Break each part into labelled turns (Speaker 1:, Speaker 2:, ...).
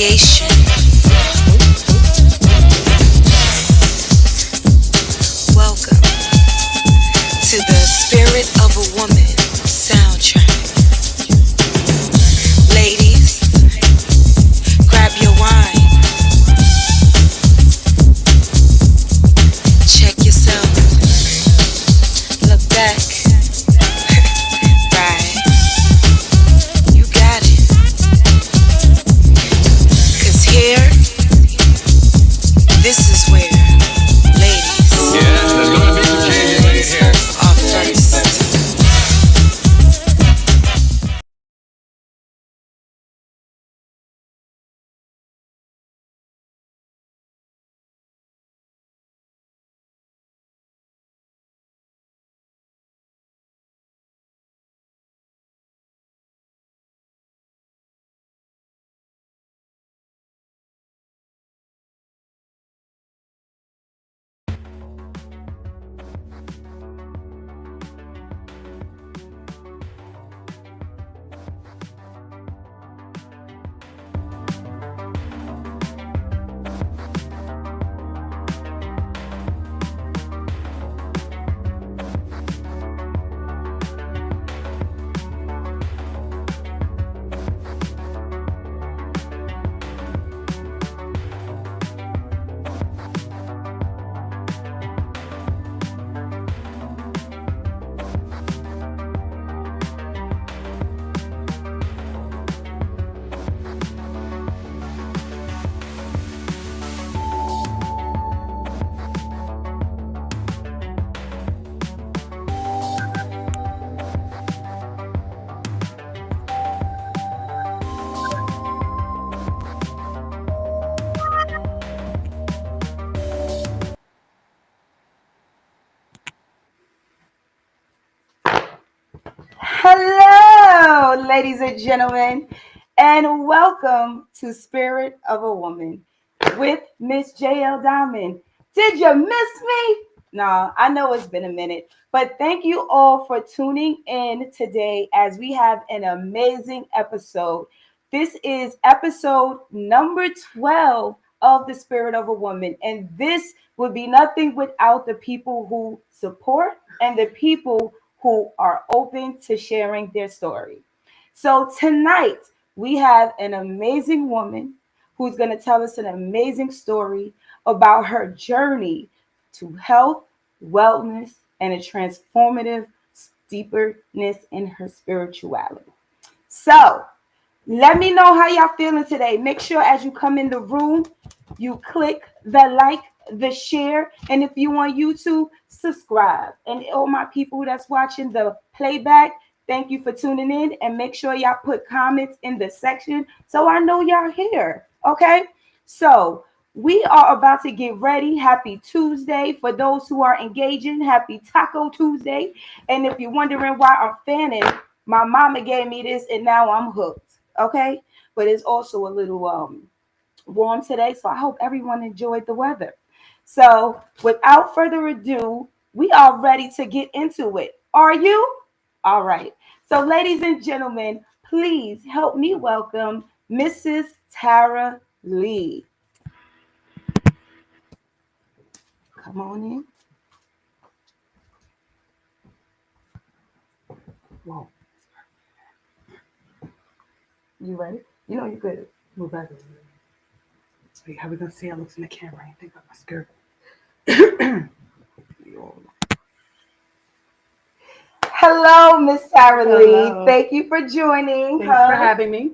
Speaker 1: creation. Welcome to the Spirit of a Woman soundtrack. Ladies, grab your wine. Check yourself. Look back. Right. You got it. 'Cause here, this is where ladies
Speaker 2: there's gonna be some changes right here.
Speaker 1: are first.
Speaker 3: Hello, ladies and gentlemen, and welcome to Spirit of a Woman with Miss JL Diamond. Did you miss me? No, I know it's been a minute, but thank you all for tuning in today as we have an amazing episode. This is episode number 12 of the Spirit of a Woman, and this would be nothing without the people who support and the people who are open to sharing their story. So tonight we have an amazing woman who's going to tell us an amazing story about her journey to health, wellness, and a transformative deeperness in her spirituality. So let me know how y'all feeling today. Make sure as you come in the room, you click the like, the share, and if you on YouTube, subscribe. And all my people that's watching the playback, thank you for tuning in, and make sure y'all put comments in the section so I know y'all here. Okay, so we are about to get ready. Happy Tuesday for those who are engaging. Happy Taco Tuesday. And if you're wondering why I'm fanning, my mama gave me this and now I'm hooked. Okay, but it's also a little warm today, so I hope everyone enjoyed the weather. So without further ado, we are ready to get into it. Are you? All right. So ladies and gentlemen, please help me welcome Mrs. Tara Lee. Come on in. Whoa. You ready? You know you're good. Move back a little bit.
Speaker 4: Wait, how we gonna see how it looks in the camera? I think about my skirt.
Speaker 3: Hello, Miss Tara Lee.
Speaker 4: Hello.
Speaker 3: Thank you for joining.
Speaker 4: Thanks for having me.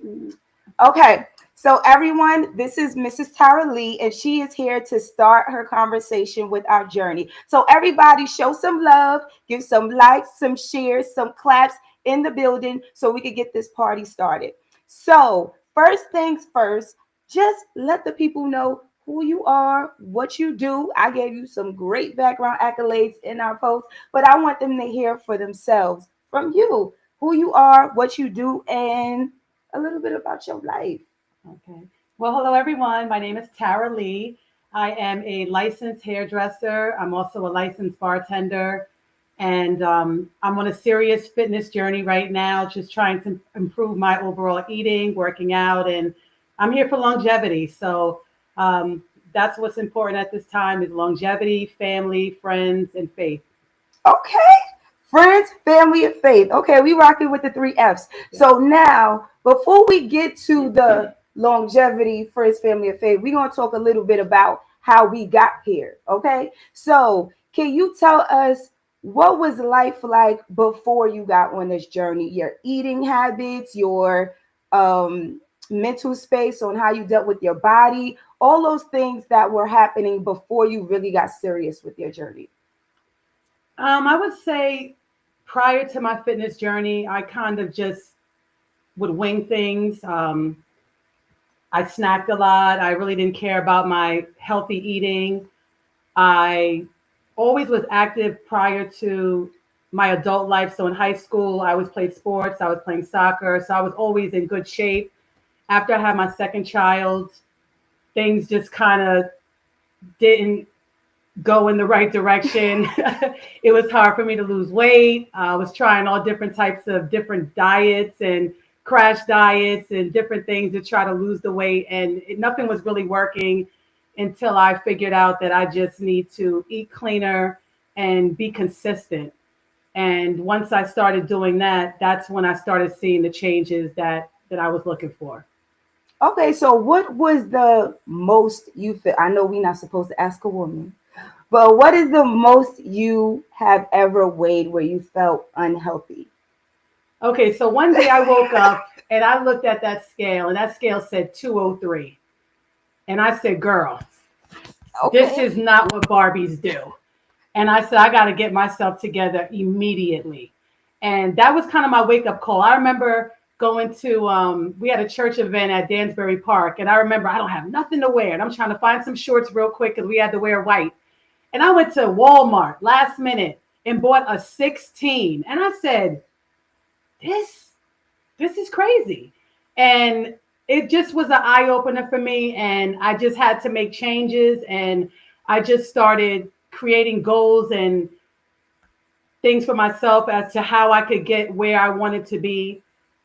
Speaker 3: Okay, so everyone, this is Mrs. Tara Lee, and she is here to start her conversation with our journey. So everybody show some love, give some likes, some shares, some claps in the building so we can get this party started. So first things first, just let the people know who you are, what you do. I gave you some great background accolades in our post, but I want them to hear for themselves from you who you are, what you do, and a little bit about your life.
Speaker 4: Okay. Well, hello everyone. My name is Tara Lee. I am a licensed hairdresser. I'm also a licensed bartender, and I'm on a serious fitness journey right now, just trying to improve my overall eating, working out, and I'm here for longevity. So that's what's important at this time is longevity, family, friends, and faith.
Speaker 3: Okay. Friends, family, and faith. Okay, we rocking with the three F's.
Speaker 4: Yes.
Speaker 3: So now, before we get to the longevity, friends, family, and faith, we're gonna talk a little bit about how we got here. Okay. So can you tell us what was life like before you got on this journey? Your eating habits, your um mental space on how you dealt with your body, all those things that were happening before you really got serious with your journey.
Speaker 4: I would say prior to my fitness journey, I kind of just would wing things. I snacked a lot. I really didn't care about my healthy eating. I always was active prior to my adult life. So in high school, I always played sports. I was playing soccer. So I was always in good shape. After I had my second child, things just kind of didn't go in the right direction. It was hard for me to lose weight. I was trying all different types of different diets and crash diets and different things to try to lose the weight. And nothing was really working until I figured out that I just need to eat cleaner and be consistent. And once I started doing that, that's when I started seeing the changes that I was looking for.
Speaker 3: Okay, so what was the most you feel? I know we're not supposed to ask a woman, but what is the most you have ever weighed where you felt unhealthy?
Speaker 4: Okay, so one day I woke up and I looked at that scale, and that scale said 203. And I said, girl, this
Speaker 3: Okay.
Speaker 4: is not what Barbies do. And I said, I got to get myself together immediately. And that was kind of my wake up call. I remember going to, we had a church event at Dansbury Park. And I remember I don't have nothing to wear. And I'm trying to find some shorts real quick because we had to wear white. And I went to Walmart last minute and bought a 16. And I said, this this is crazy. And it just was an eye opener for me. And I just had to make changes. And I just started creating goals and things for myself as to how I could get where I wanted to be.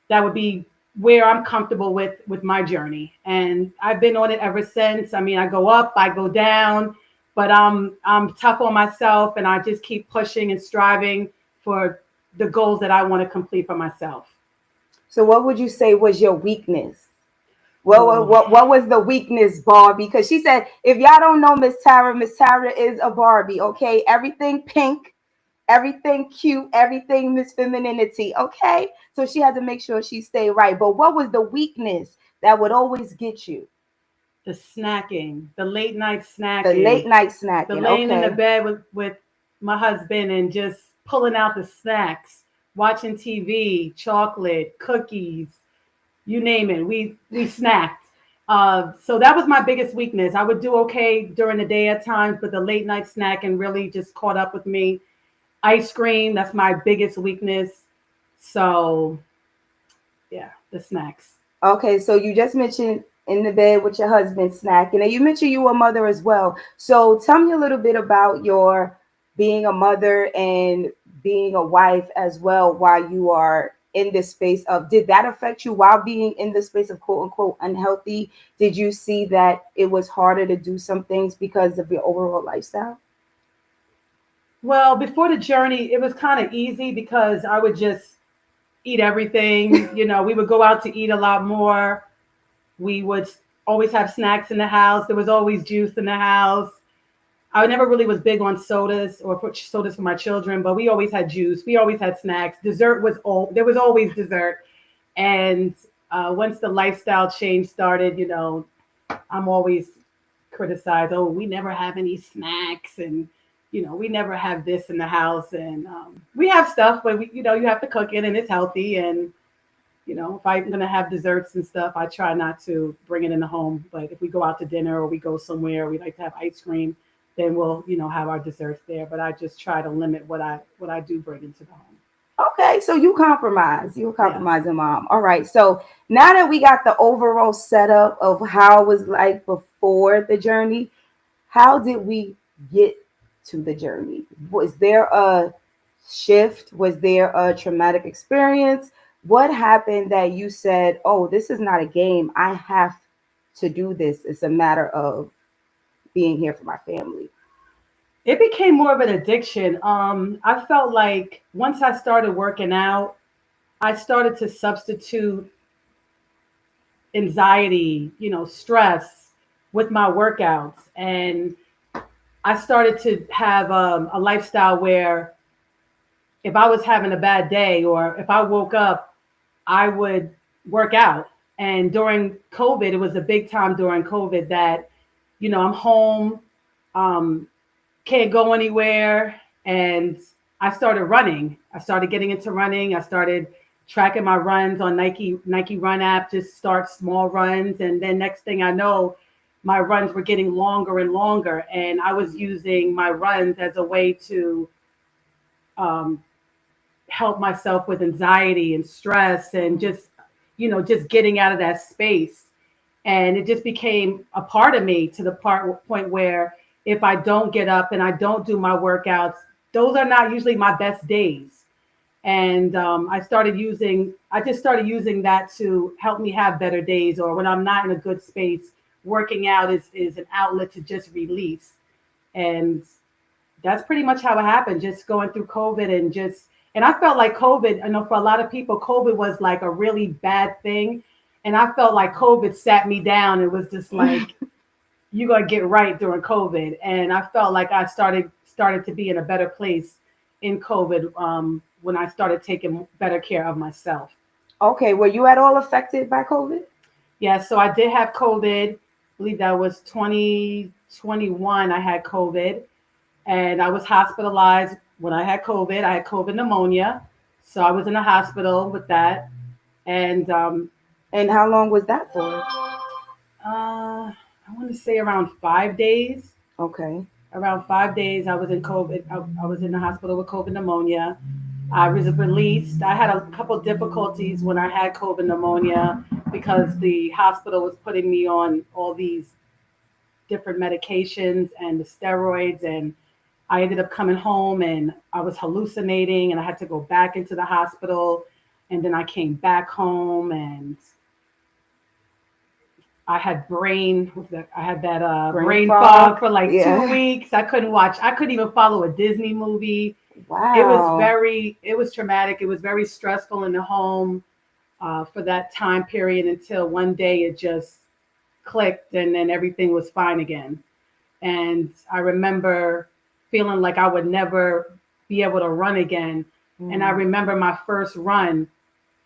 Speaker 4: That would be where I'm comfortable with my journey. And I've been on it ever since. I mean, I go up, I go down, but I'm tough on myself and I just keep pushing and striving for the goals that I want to complete for myself.
Speaker 3: So what would you say was your weakness?
Speaker 4: Oh,
Speaker 3: What was the weakness, Barbie? Because she said, if y'all don't know Miss Tara is a Barbie, okay? Everything pink, everything cute, everything Miss Femininity, okay? So she had to make sure she stayed right. But what was the weakness that would always get you?
Speaker 4: the snacking, the late night
Speaker 3: The
Speaker 4: snacking,
Speaker 3: late night
Speaker 4: the
Speaker 3: snacking,
Speaker 4: laying in the
Speaker 3: okay.
Speaker 4: bed with my husband and just pulling out the snacks, watching TV, chocolate, cookies, you name it. We snacked. So that was my biggest weakness. I would do okay during the day at times, but the late night snacking really just caught up with me. Ice cream, that's my biggest weakness. So yeah, the snacks.
Speaker 3: Okay, so you just mentioned in the bed with your husband snacking, and you mentioned you were a mother as well. So tell me a little bit about your being a mother and being a wife as well while you are in this space of, did that affect you while being in the space of quote unquote unhealthy? Did you see that it was harder to do some things because of your overall lifestyle?
Speaker 4: Well, before the journey, it was kind of easy because I would just eat everything. You know, we would go out to eat a lot more. We would always have snacks in the house. There was always juice in the house. I never really was big on sodas or for sodas for my children, but we always had juice. We always had snacks. Dessert was all there was always dessert. And once the lifestyle change started, you know, I'm always criticized. Oh, we never have any snacks, and you know, we never have this in the house. And we have stuff, but we, you know, you have to cook it, and it's healthy. And you know, if I'm gonna have desserts and stuff, I try not to bring it in the home. But if we go out to dinner or we go somewhere, we like to have ice cream, then we'll, you know, have our desserts there. But I just try to limit what I do bring into the home.
Speaker 3: Okay, so you compromise. You
Speaker 4: Yes.
Speaker 3: compromising, mom. All right. So now that we got the overall setup of how it was like before the journey, how did we get to the journey? Was there a shift? Was there a traumatic experience? What happened that you said, "Oh, this is not a game. I have to do this. It's a matter of being here for my family.
Speaker 4: It became more of an addiction. I felt like once I started working out, I started to substitute anxiety, stress with my workouts. And I started to have a lifestyle where if I was having a bad day or if I woke up, I would work out. And during COVID, it was a big time during COVID that, I'm home, um, can't go anywhere. And I started running. I started getting into running. I started tracking my runs on Nike Run app, just start small runs. And then next thing I know, my runs were getting longer and longer. And I was using my runs as a way to um, help myself with anxiety and stress and just getting out of that space. And it just became a part of me to the point where if I don't get up and I don't do my workouts, those are not usually my best days. And I just started using that to help me have better days, or when I'm not in a good space, working out is an outlet to just release. And that's pretty much how it happened, just going through COVID and I felt like COVID, I know for a lot of people, COVID was like a really bad thing. And I felt like COVID sat me down. It was just like, you're going to get right during COVID. And I felt like I started to be in a better place in COVID when I started taking better care of myself.
Speaker 3: Okay, were you at all affected by COVID?
Speaker 4: Yeah, so I did have COVID. I believe that was 2021. I had COVID. And I was hospitalized when I had COVID. I had COVID pneumonia, so I was in the hospital with that. And
Speaker 3: And how long was that for?
Speaker 4: I want to say around 5 days.
Speaker 3: Okay.
Speaker 4: Around 5 days, I was in COVID. I was in the hospital with COVID pneumonia. I was released. I had a couple difficulties when I had COVID pneumonia because the hospital was putting me on all these different medications and the steroids, and I ended up coming home and I was hallucinating and I had to go back into the hospital. And then I came back home and I had brain fog for like
Speaker 3: Yeah.
Speaker 4: 2 weeks. I couldn't even follow a Disney movie.
Speaker 3: Wow.
Speaker 4: It was traumatic. It was very stressful in the home for that time period until one day it just clicked and then everything was fine again. And I remember feeling like I would never be able to run again. And I remember my first run,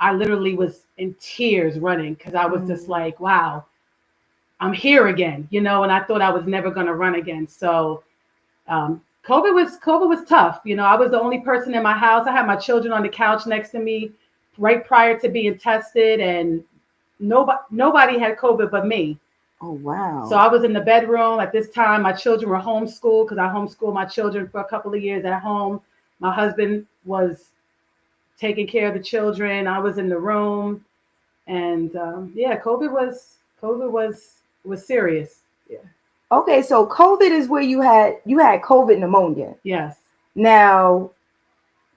Speaker 4: I literally was in tears running because I was just like, wow, I'm here again, and I thought I was never going to run again. So COVID was tough. I was the only person in my house. I had my children on the couch next to me right prior to being tested, and nobody had COVID but me.
Speaker 3: Oh, wow.
Speaker 4: So I was in the bedroom at this time. My children were homeschooled because I homeschooled my children for a couple of years at home. My husband was taking care of the children. I was in the room, and COVID was serious. Yeah.
Speaker 3: Okay, so COVID is where you had COVID pneumonia.
Speaker 4: Yes.
Speaker 3: Now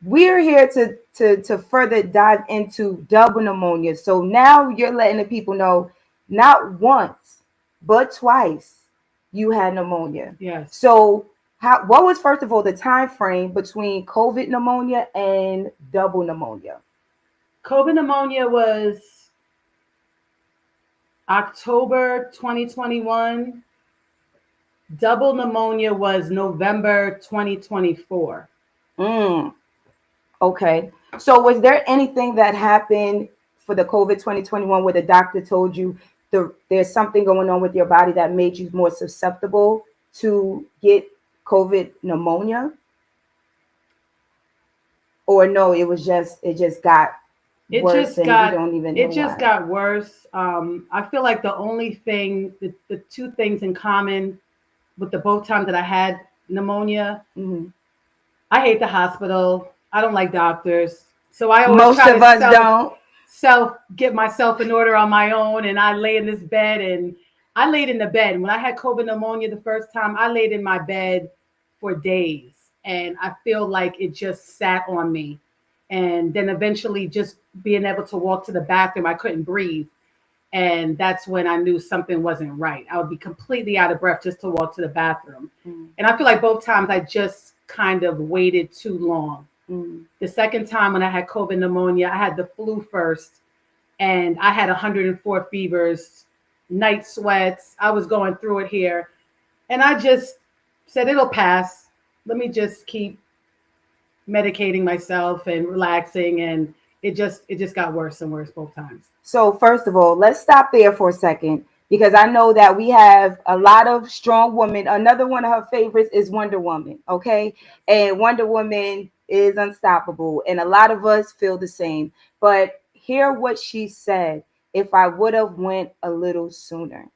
Speaker 3: we're here to further dive into double pneumonia. So now you're letting the people know not once but twice you had pneumonia.
Speaker 4: Yes.
Speaker 3: So what was first of all the time frame between COVID pneumonia and double pneumonia?
Speaker 4: COVID pneumonia was October 2021. Double pneumonia was November 2024.
Speaker 3: Okay. So was there anything that happened for the COVID 2021 where the doctor told you there's something going on with your body that made you more susceptible to get COVID pneumonia? Or no, it just got worse and you don't even know
Speaker 4: It just
Speaker 3: why.
Speaker 4: got worse. I feel like the only thing, the two things in common with the both times that I had pneumonia, I hate the hospital. I don't like doctors. So I always
Speaker 3: Most
Speaker 4: try
Speaker 3: of
Speaker 4: to
Speaker 3: us don't.
Speaker 4: get myself in order on my own. And I lay in this bed and I laid in the bed. When I had COVID pneumonia the first time, I laid in my bed for days. And I feel like it just sat on me. And then eventually just being able to walk to the bathroom, I couldn't breathe. And that's when I knew something wasn't right. I would be completely out of breath just to walk to the bathroom.
Speaker 3: Mm.
Speaker 4: And I feel like both times I just kind of waited too long.
Speaker 3: Mm.
Speaker 4: The second time when I had COVID pneumonia, I had the flu first, and I had 104 fevers, night sweats. I was going through it here. And I just said, it'll pass. Let me just keep medicating myself and relaxing. And it just got worse and worse both times.
Speaker 3: So first of all, let's stop there for a second because I know that we have a lot of strong women. Another one of her favorites is Wonder Woman, okay? And Wonder Woman is unstoppable, and a lot of us feel the same. But hear what she said, if I would have went a little sooner.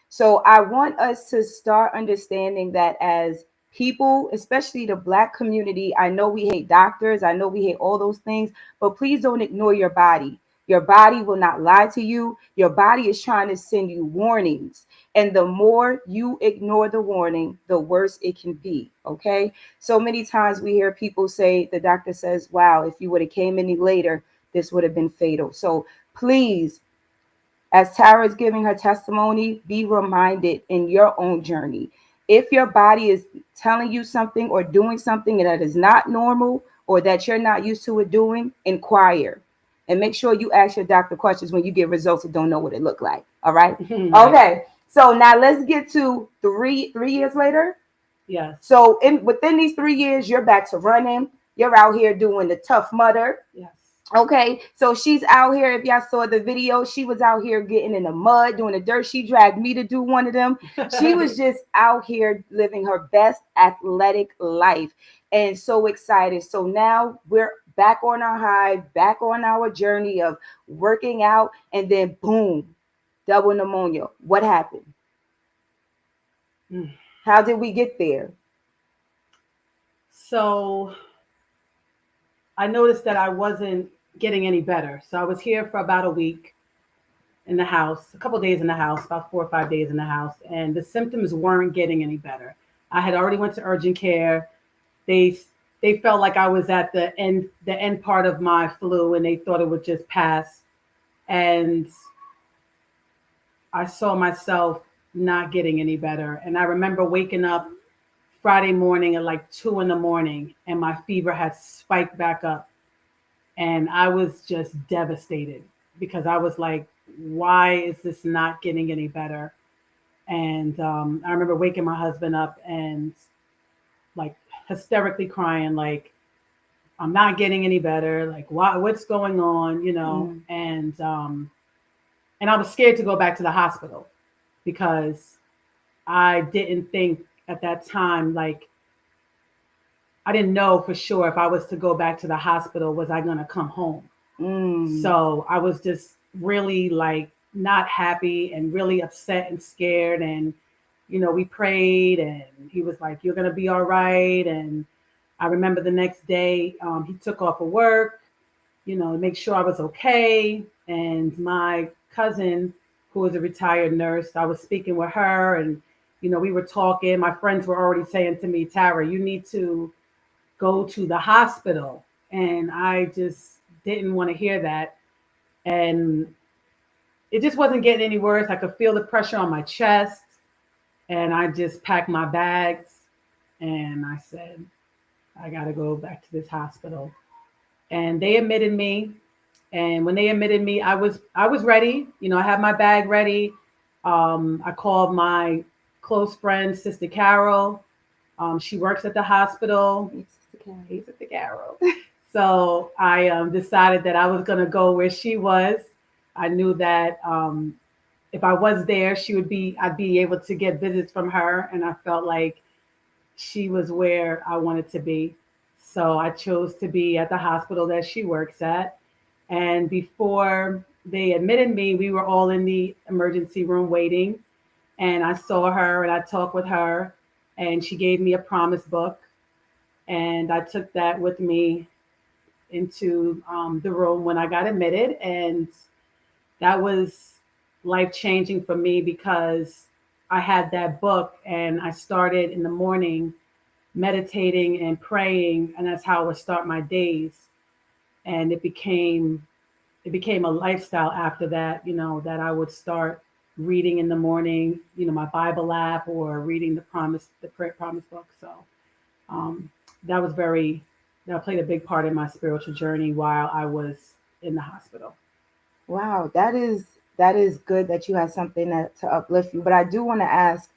Speaker 3: So I want us to start understanding that as people, especially the Black community, I know we hate doctors, I know we hate all those things, but please don't ignore your body. Your body will not lie to you. Your body is trying to send you warnings. And the more you ignore the warning, the worse it can be. Okay. So many times we hear people say, the doctor says, wow, if you would have came any later, this would have been fatal. So please, as Tara is giving her testimony, be reminded in your own journey. If your body is telling you something or doing something that is not normal or that you're not used to it doing, inquire. And make sure you ask your doctor questions when you get results and don't know what it looked like. All right.
Speaker 4: Right.
Speaker 3: Okay. So now let's get to three years later.
Speaker 4: Yes.
Speaker 3: So within these 3 years, you're back to running. You're out here doing the Tough Mudder.
Speaker 4: Yes.
Speaker 3: Okay, so she's out here. If y'all saw the video, she was out here getting in the mud, doing the dirt. She dragged me to do one of them. She was just out here living her best athletic life and so excited. So now we're back on our high, back on our journey of working out, and then boom, double pneumonia. What happened?
Speaker 4: Mm.
Speaker 3: How did we get there?
Speaker 4: So I noticed that I wasn't getting any better. So I was here for about a week in the house, a couple of days in the house, about 4 or 5 days in the house, and the symptoms weren't getting any better. I had already went to urgent care. They they felt like I was at the end part of my flu, and they thought it would just pass. And I saw myself not getting any better. And I remember waking up Friday morning at like 2 in the morning, and my fever had spiked back up. And I was just devastated because I was like, why is this not getting any better? And I remember waking my husband up and like hysterically crying, like, I'm not getting any better. Like, what's going on?
Speaker 3: Mm.
Speaker 4: And I was scared to go back to the hospital because I didn't think at that time, like, I didn't know for sure if I was to go back to the hospital, was I going to come home?
Speaker 3: Mm.
Speaker 4: So I was just really like not happy and really upset and scared. And, we prayed, and he was like, you're going to be all right. And I remember the next day, he took off of work, to make sure I was okay. And my cousin, who was a retired nurse, I was speaking with her, and, we were talking. My friends were already saying to me, Tara, you need to go to the hospital. And I just didn't want to hear that. And it just wasn't getting any worse. I could feel the pressure on my chest. And I just packed my bags and I said, I got to go back to this hospital. And they admitted me. And when they admitted me, I was ready. I had my bag ready. I called my close friend, Sister Carol. She works at the hospital. Hey, Sister Carol. So I decided that I was going to go where she was. I knew that if I was there, I'd be able to get visits from her. And I felt like she was where I wanted to be. So I chose to be at the hospital that she works at. And before they admitted me, we were all in the emergency room waiting. And I saw her and I talked with her, and she gave me a promise book. And I took that with me into the room when I got admitted. And that was life changing for me because I had that book and I started in the morning meditating and praying. And that's how I would start my days. And it became it became a lifestyle after that, that I would start reading in the morning, my Bible app or reading the prayer promise book. So um, that was very, that played a big part in my spiritual journey while I was in the hospital.
Speaker 3: Wow, that is good that you had something that to uplift you. But I do want to ask,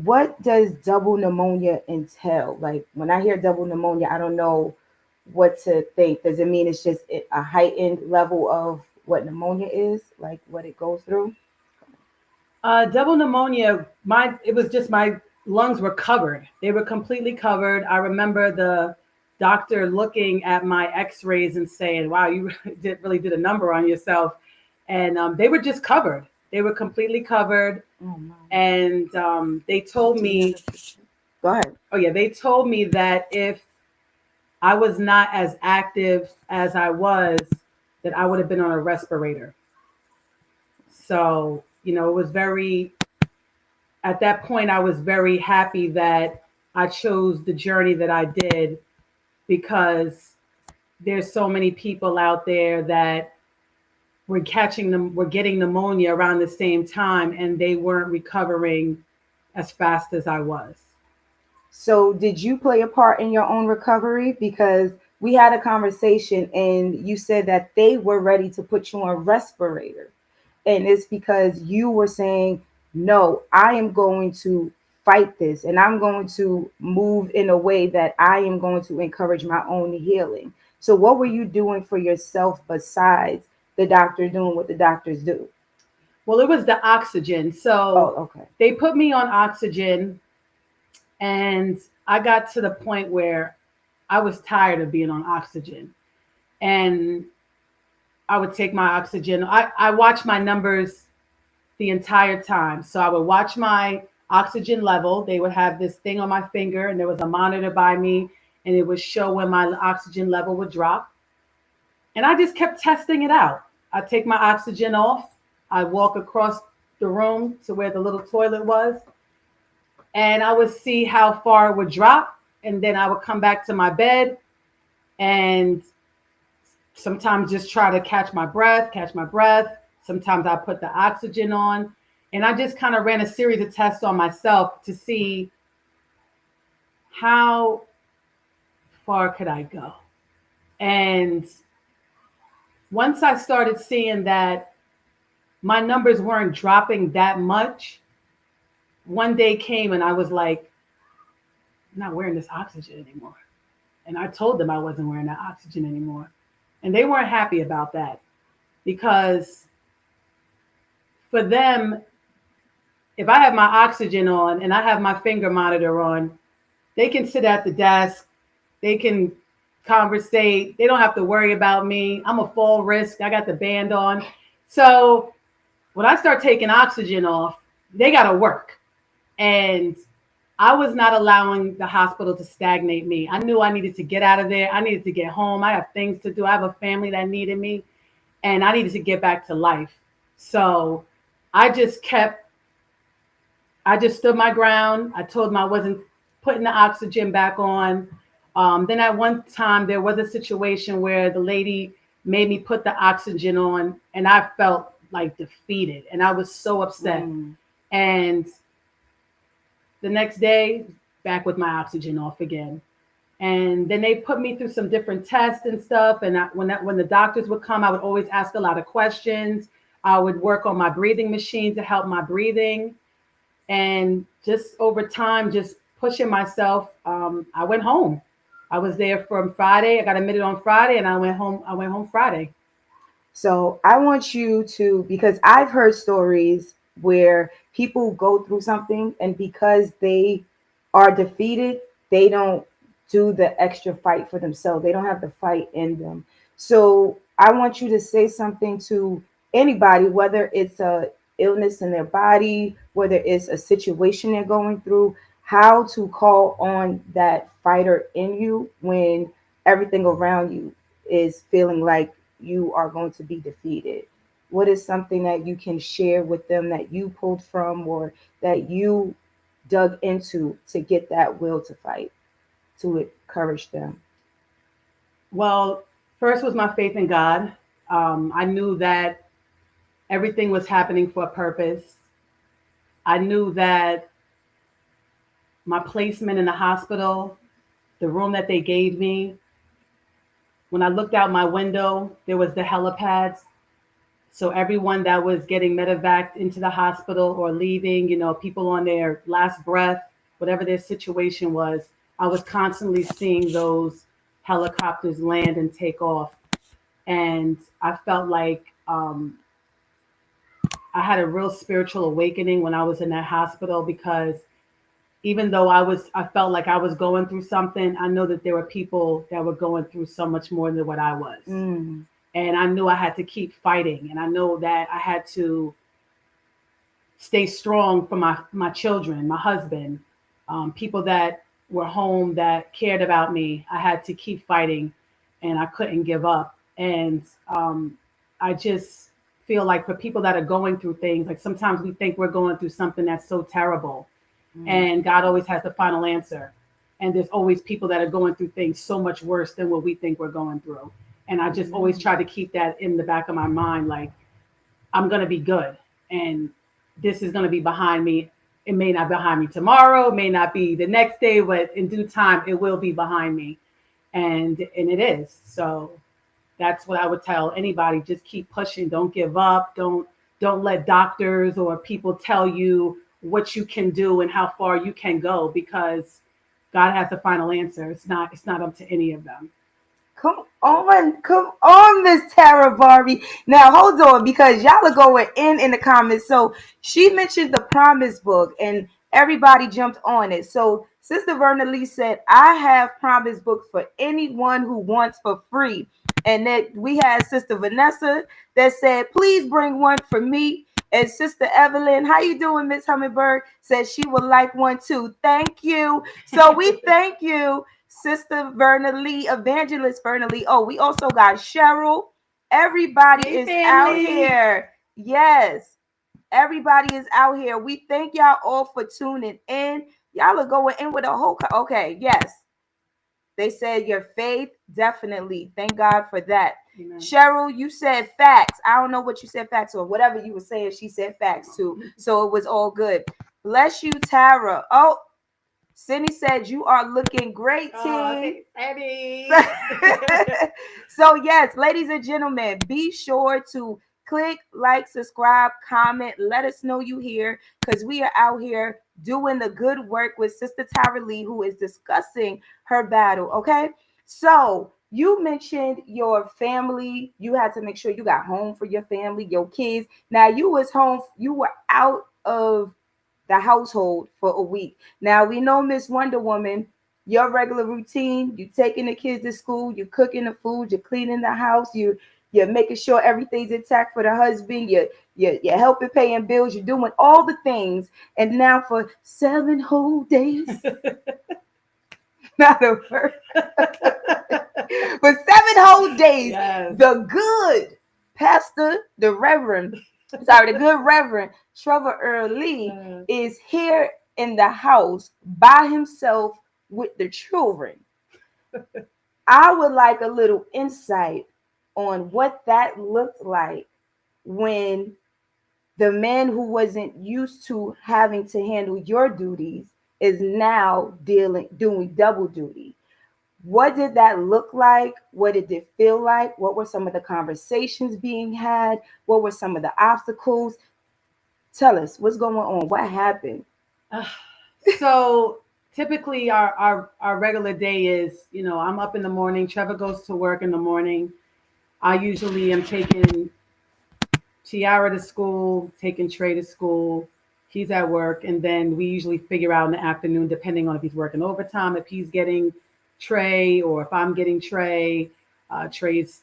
Speaker 3: what does double pneumonia entail? Like when I hear double pneumonia, I don't know what to think. Does it mean it's just a heightened level of what pneumonia is, like what it goes through?
Speaker 4: Double pneumonia, it was just my lungs were covered. They were completely covered. I remember the doctor looking at my X-rays and saying, "Wow, you really did a number on yourself." And they were just covered. They were completely covered.
Speaker 3: Oh my.
Speaker 4: And they told
Speaker 3: Do you have
Speaker 4: me,
Speaker 3: a picture? Go ahead.
Speaker 4: oh yeah, they told me that if I was not as active as I was, that I would have been on a respirator. So, it was very, at that point, I was very happy that I chose the journey that I did because there's so many people out there that were getting pneumonia around the same time and they weren't recovering as fast as I was.
Speaker 3: So, did you play a part in your own recovery? Because we had a conversation and you said that they were ready to put you on respirator. And it's because you were saying, no, I am going to fight this and I'm going to move in a way that I am going to encourage my own healing. So, what were you doing for yourself besides the doctor doing what the doctors do?
Speaker 4: Well, it was the oxygen.
Speaker 3: Oh,
Speaker 4: So
Speaker 3: okay.
Speaker 4: they put me on oxygen and I got to the point where I was tired of being on oxygen. And I would take my oxygen. I watched my numbers the entire time. So I would watch my oxygen level. They would have this thing on my finger, and there was a monitor by me, and it would show when my oxygen level would drop. And I just kept testing it out. I'd take my oxygen off. I'd walk across the room to where the little toilet was, and I would see how far it would drop. And then I would come back to my bed and sometimes just try to catch my breath. Sometimes I put the oxygen on. And I just kind of ran a series of tests on myself to see how far could I go. And once I started seeing that my numbers weren't dropping that much, one day came and I was like, I'm not wearing this oxygen anymore. And I told them I wasn't wearing that oxygen anymore. And they weren't happy about that because for them, if I have my oxygen on and I have my finger monitor on, they can sit at the desk, they can conversate, they don't have to worry about me. I'm a full risk, I got the band on. So when I start taking oxygen off, they got to work. And I was not allowing the hospital to stagnate me. I knew I needed to get out of there. I needed to get home. I have things to do. I have a family that needed me, and I needed to get back to life. So I just kept, I just stood my ground. I told them I wasn't putting the oxygen back on. Then at one time, there was a situation where the lady made me put the oxygen on, and I felt like defeated, and I was so upset.
Speaker 3: Mm.
Speaker 4: And the next day, back with my oxygen off again. And then they put me through some different tests and stuff. And when the doctors would come, I would always ask a lot of questions. I would work on my breathing machine to help my breathing. And just over time, just pushing myself, I went home. I was there from Friday. I got admitted on Friday, and I went home. I went home Friday.
Speaker 3: So I want you to, because I've heard stories where people go through something and because they are defeated, they don't do the extra fight for themselves. They don't have the fight in them. So I want you to say something to anybody, whether it's a illness in their body, whether it's a situation they're going through, how to call on that fighter in you when everything around you is feeling like you are going to be defeated. What is something that you can share with them that you pulled from or that you dug into to get that will to fight, to encourage them?
Speaker 4: Well, first was my faith in God. I knew that everything was happening for a purpose. I knew that my placement in the hospital, the room that they gave me, when I looked out my window, there was the helipads. So everyone that was getting medevaced into the hospital or leaving, people on their last breath, whatever their situation was, I was constantly seeing those helicopters land and take off. And I felt like I had a real spiritual awakening when I was in that hospital, because even though I felt like I was going through something, I know that there were people that were going through so much more than what I was.
Speaker 3: Mm.
Speaker 4: And I knew I had to keep fighting. And I know that I had to stay strong for my children, my husband, people that were home that cared about me. I had to keep fighting, and I couldn't give up. And I just feel like for people that are going through things, like sometimes we think we're going through something that's so terrible, and God always has the final answer. And there's always people that are going through things so much worse than what we think we're going through. And I just always try to keep that in the back of my mind, like, I'm going to be good. And this is going to be behind me. It may not be behind me tomorrow, it may not be the next day, but in due time, it will be behind me. And it is. So that's what I would tell anybody. Just keep pushing. Don't give up. Don't let doctors or people tell you what you can do and how far you can go, because God has the final answer. It's not up to any of them.
Speaker 3: Come on, Miss Tara Barbie. Now hold on, because y'all are going in the comments. So she mentioned the Promise book, and everybody jumped on it. So Sister Verna Lee said, "I have Promise books for anyone who wants for free." And then we had Sister Vanessa that said, "Please bring one for me." And Sister Evelyn, how you doing, Miss Hummingbird, said she would like one too. Thank you. So we thank you, Sister Verna Lee, Evangelist Verna Lee. Oh, we also got Cheryl. Everybody
Speaker 4: Hey,
Speaker 3: is out
Speaker 4: family.
Speaker 3: here. Yes, everybody is out here. We thank y'all all for tuning in. Y'all are going in with a whole. Okay, yes. They said your faith, definitely. Thank God for that.
Speaker 4: Amen.
Speaker 3: Cheryl, you said facts. I don't know what you said facts or whatever you were saying. She said facts too. So it was all good. Bless you, Tara. Oh, Cindy said you are looking great, team.
Speaker 4: Eddie.
Speaker 3: So yes, ladies and gentlemen, be sure to click, like, subscribe, comment. Let us know you here, because we are out here doing the good work with Sister Tara Lee, who is discussing her battle. Okay, so you mentioned your family. You had to make sure you got home for your family, your kids. Now you was home. You were out of the household for a week. Now we know, Miss Wonder Woman, your regular routine, you taking the kids to school, you cooking the food, you're cleaning the house, you're making sure everything's intact for the husband, you're helping paying bills, you're doing all the things. And now for 7 whole days, not a word. For 7 whole days,
Speaker 4: Yes.
Speaker 3: the good pastor, the good Reverend Trevor Earl Lee is here in the house by himself with the children. I would like a little insight on what that looked like when the man who wasn't used to having to handle your duties is now doing double duty. What did that look like? What did it feel like? What were some of the conversations being had? What were some of the obstacles? Tell us what's going on. What happened?
Speaker 4: So typically our regular day is, I'm up in the morning. Trevor goes to work in the morning. I usually am taking Tiara to school, taking Trey to school. He's at work, and then we usually figure out in the afternoon, depending on if he's working overtime, if he's getting Trey, or if I'm getting Trey. Trey's,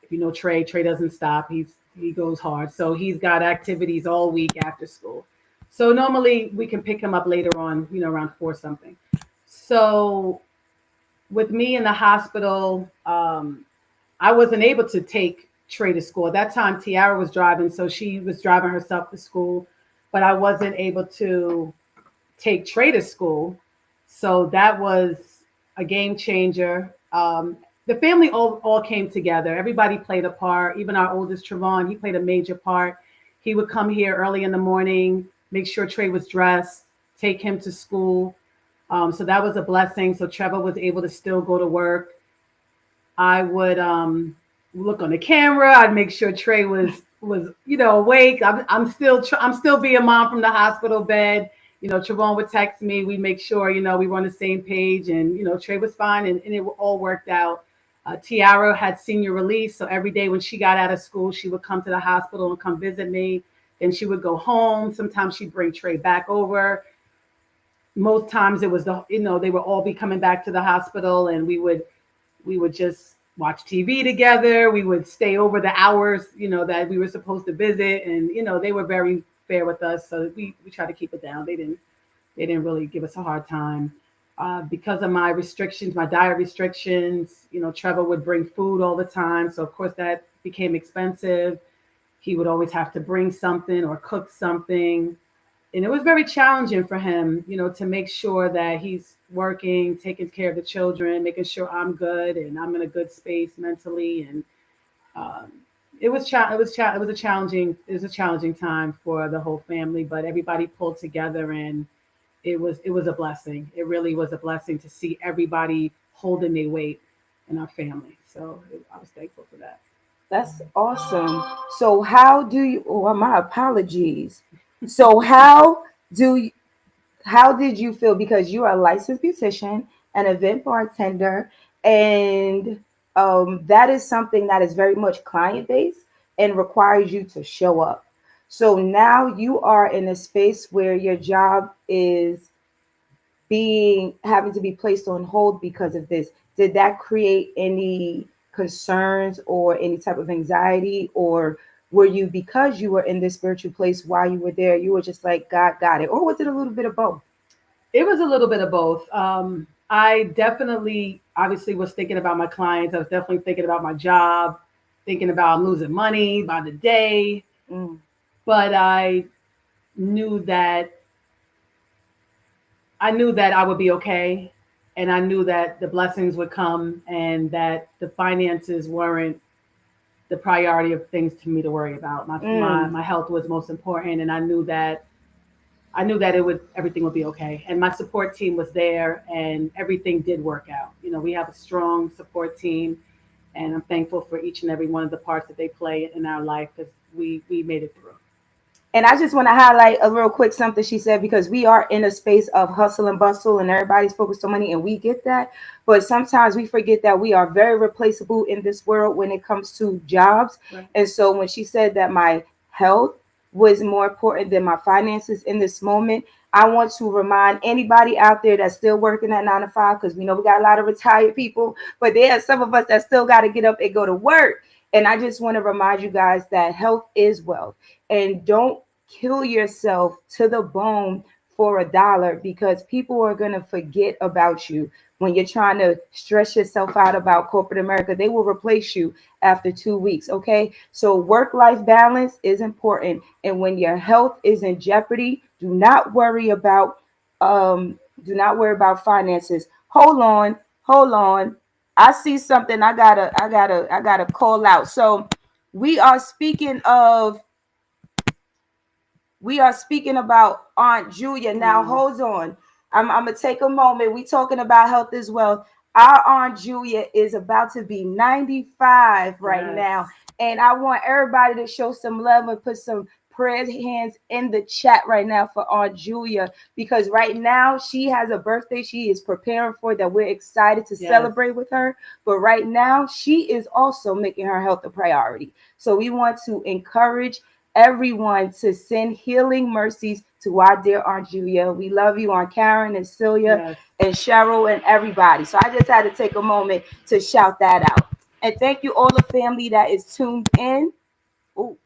Speaker 4: if you know Trey doesn't stop. He goes hard, so he's got activities all week after school. So normally we can pick him up later on, around 4 something. So with me in the hospital, I wasn't able to take Trey to school. At that time, Tiara was driving, so she was driving herself to school, but I wasn't able to take Trey to school. So that was a game changer. the family all came together. Everybody played a part. Even our oldest Trevon, he played a major part. He would come here early in the morning, make sure Trey was dressed, take him to school. So that was a blessing. So Trevor was able to still go to work. I would look on the camera. I'd make sure Trey was awake. I'm still being mom from the hospital bed. Trevon would text me. We make sure we were on the same page, and Trey was fine, and it all worked out. Tiara had senior release, so every day when she got out of school, she would come to the hospital and come visit me. Then she would go home. Sometimes she'd bring Trey back over. Most times it was they would all be coming back to the hospital, and we would just watch TV together. We would stay over the hours, that we were supposed to visit. And, they were very fair with us. So we tried to keep it down. They didn't really give us a hard time. Because of my restrictions, my diet restrictions, Trevor would bring food all the time. So of course that became expensive. He would always have to bring something or cook something. And it was very challenging for him, to make sure that he's working, taking care of the children, making sure I'm good and I'm in a good space mentally. And it was a challenging time for the whole family, but everybody pulled together, and it was a blessing. It really was a blessing to see everybody holding their weight in our family. So I was thankful for that.
Speaker 3: That's awesome. So how do you? Oh, my apologies. So how did you feel, because you are a licensed beautician, an event bartender, and that is something that is very much client based and requires you to show up. So now you are in a space where your job is being having to be placed on hold because of this. Did that create any concerns or any type of anxiety, or were you, because you were in this spiritual place while you were there, you were just like, God got it, or was it a little bit of both?
Speaker 4: It was a little bit of both. I definitely, obviously, was thinking about my clients. I was definitely thinking about my job, thinking about losing money by the day.
Speaker 3: Mm.
Speaker 4: But knew that I knew that I would be okay, and I knew that the blessings would come, and that the finances weren't the priority of things to me to worry about. My health was most important, and I knew that everything would be okay. And my support team was there, and everything did work out. We have a strong support team, and I'm thankful for each and every one of the parts that they play in our life, because we made it through.
Speaker 3: And I just want to highlight a real quick something she said, because we are in a space of hustle and bustle and everybody's focused on money, and we get that. But sometimes we forget that we are very replaceable in this world when it comes to jobs.
Speaker 4: Right.
Speaker 3: And so when she said that my health was more important than my finances in this moment, I want to remind anybody out there that's still working at 9 to 5, because we know we got a lot of retired people, but there are some of us that still got to get up and go to work. And I just want to remind you guys that health is wealth, and don't kill yourself to the bone for $1, because people are going to forget about you when you're trying to stress yourself out about corporate America. They will replace you after 2 weeks. Okay. So work-life balance is important. And when your health is in jeopardy, do not worry about finances. Hold on. I see something I gotta call out. So we are speaking of we are speaking about Aunt Julia. Now, hold on. I'm gonna take a moment. We talking about health as well. Our Aunt Julia is about to be 95 right
Speaker 4: Yes.
Speaker 3: now, and I want everybody to show some love and put some prayer hands in the chat right now for Aunt Julia, because right now she has a birthday she is preparing for, that we're excited to
Speaker 4: Yes.
Speaker 3: celebrate with her. But right now she is also making her health a priority. So we want to encourage everyone to send healing mercies to our dear Aunt Julia. We love you, Aunt Karen and Celia.
Speaker 4: Yes.
Speaker 3: And Cheryl and everybody. So I just had to take a moment to shout that out. And thank you all the family that is tuned in. Ooh,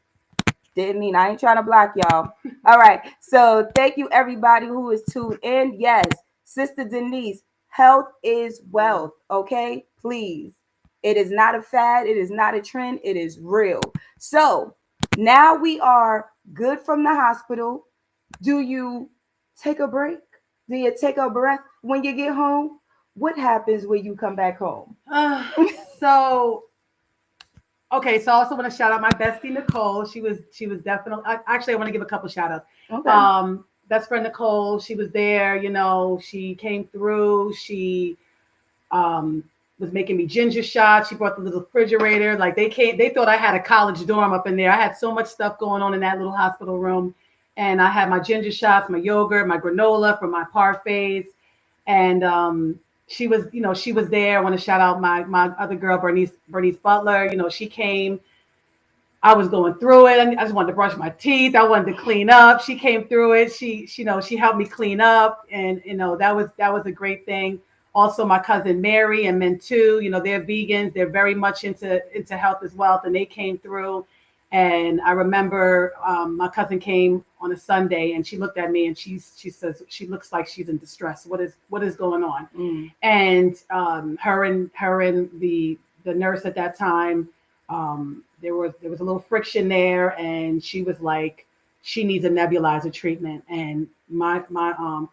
Speaker 3: didn't mean, I ain't trying to block y'all. All right. So thank you everybody who is tuned in. Yes, Sister Denise, health is wealth. Okay, please. It is not a fad. It is not a trend. It is real. So now we are good from the hospital. Do you take a break? Do you take a breath when you get home? What happens when you come back home?
Speaker 4: So okay, so I also want to shout out my bestie Nicole. She was definitely actually I want to give a couple shout outs.
Speaker 3: Okay.
Speaker 4: Best friend Nicole, she was there, she came through. She um was making me ginger shots. She brought the little refrigerator. Like they thought I had a college dorm up in there. I had so much stuff going on in that little hospital room. And I had my ginger shots, my yogurt, my granola for my parfaits. And she was there. I want to shout out my other girl, Bernice Butler. She came. I was going through it. I just wanted to brush my teeth. I wanted to clean up. She came through it. She helped me clean up, and that was a great thing. Also, my cousin Mary and Men too. They're vegans. They're very much into health as well, and they came through. And I remember my cousin came on a Sunday, and she looked at me and she says she looks like she's in distress. What is going on? And her and the nurse at that time. There was a little friction there, and she was like, she needs a nebulizer treatment. And my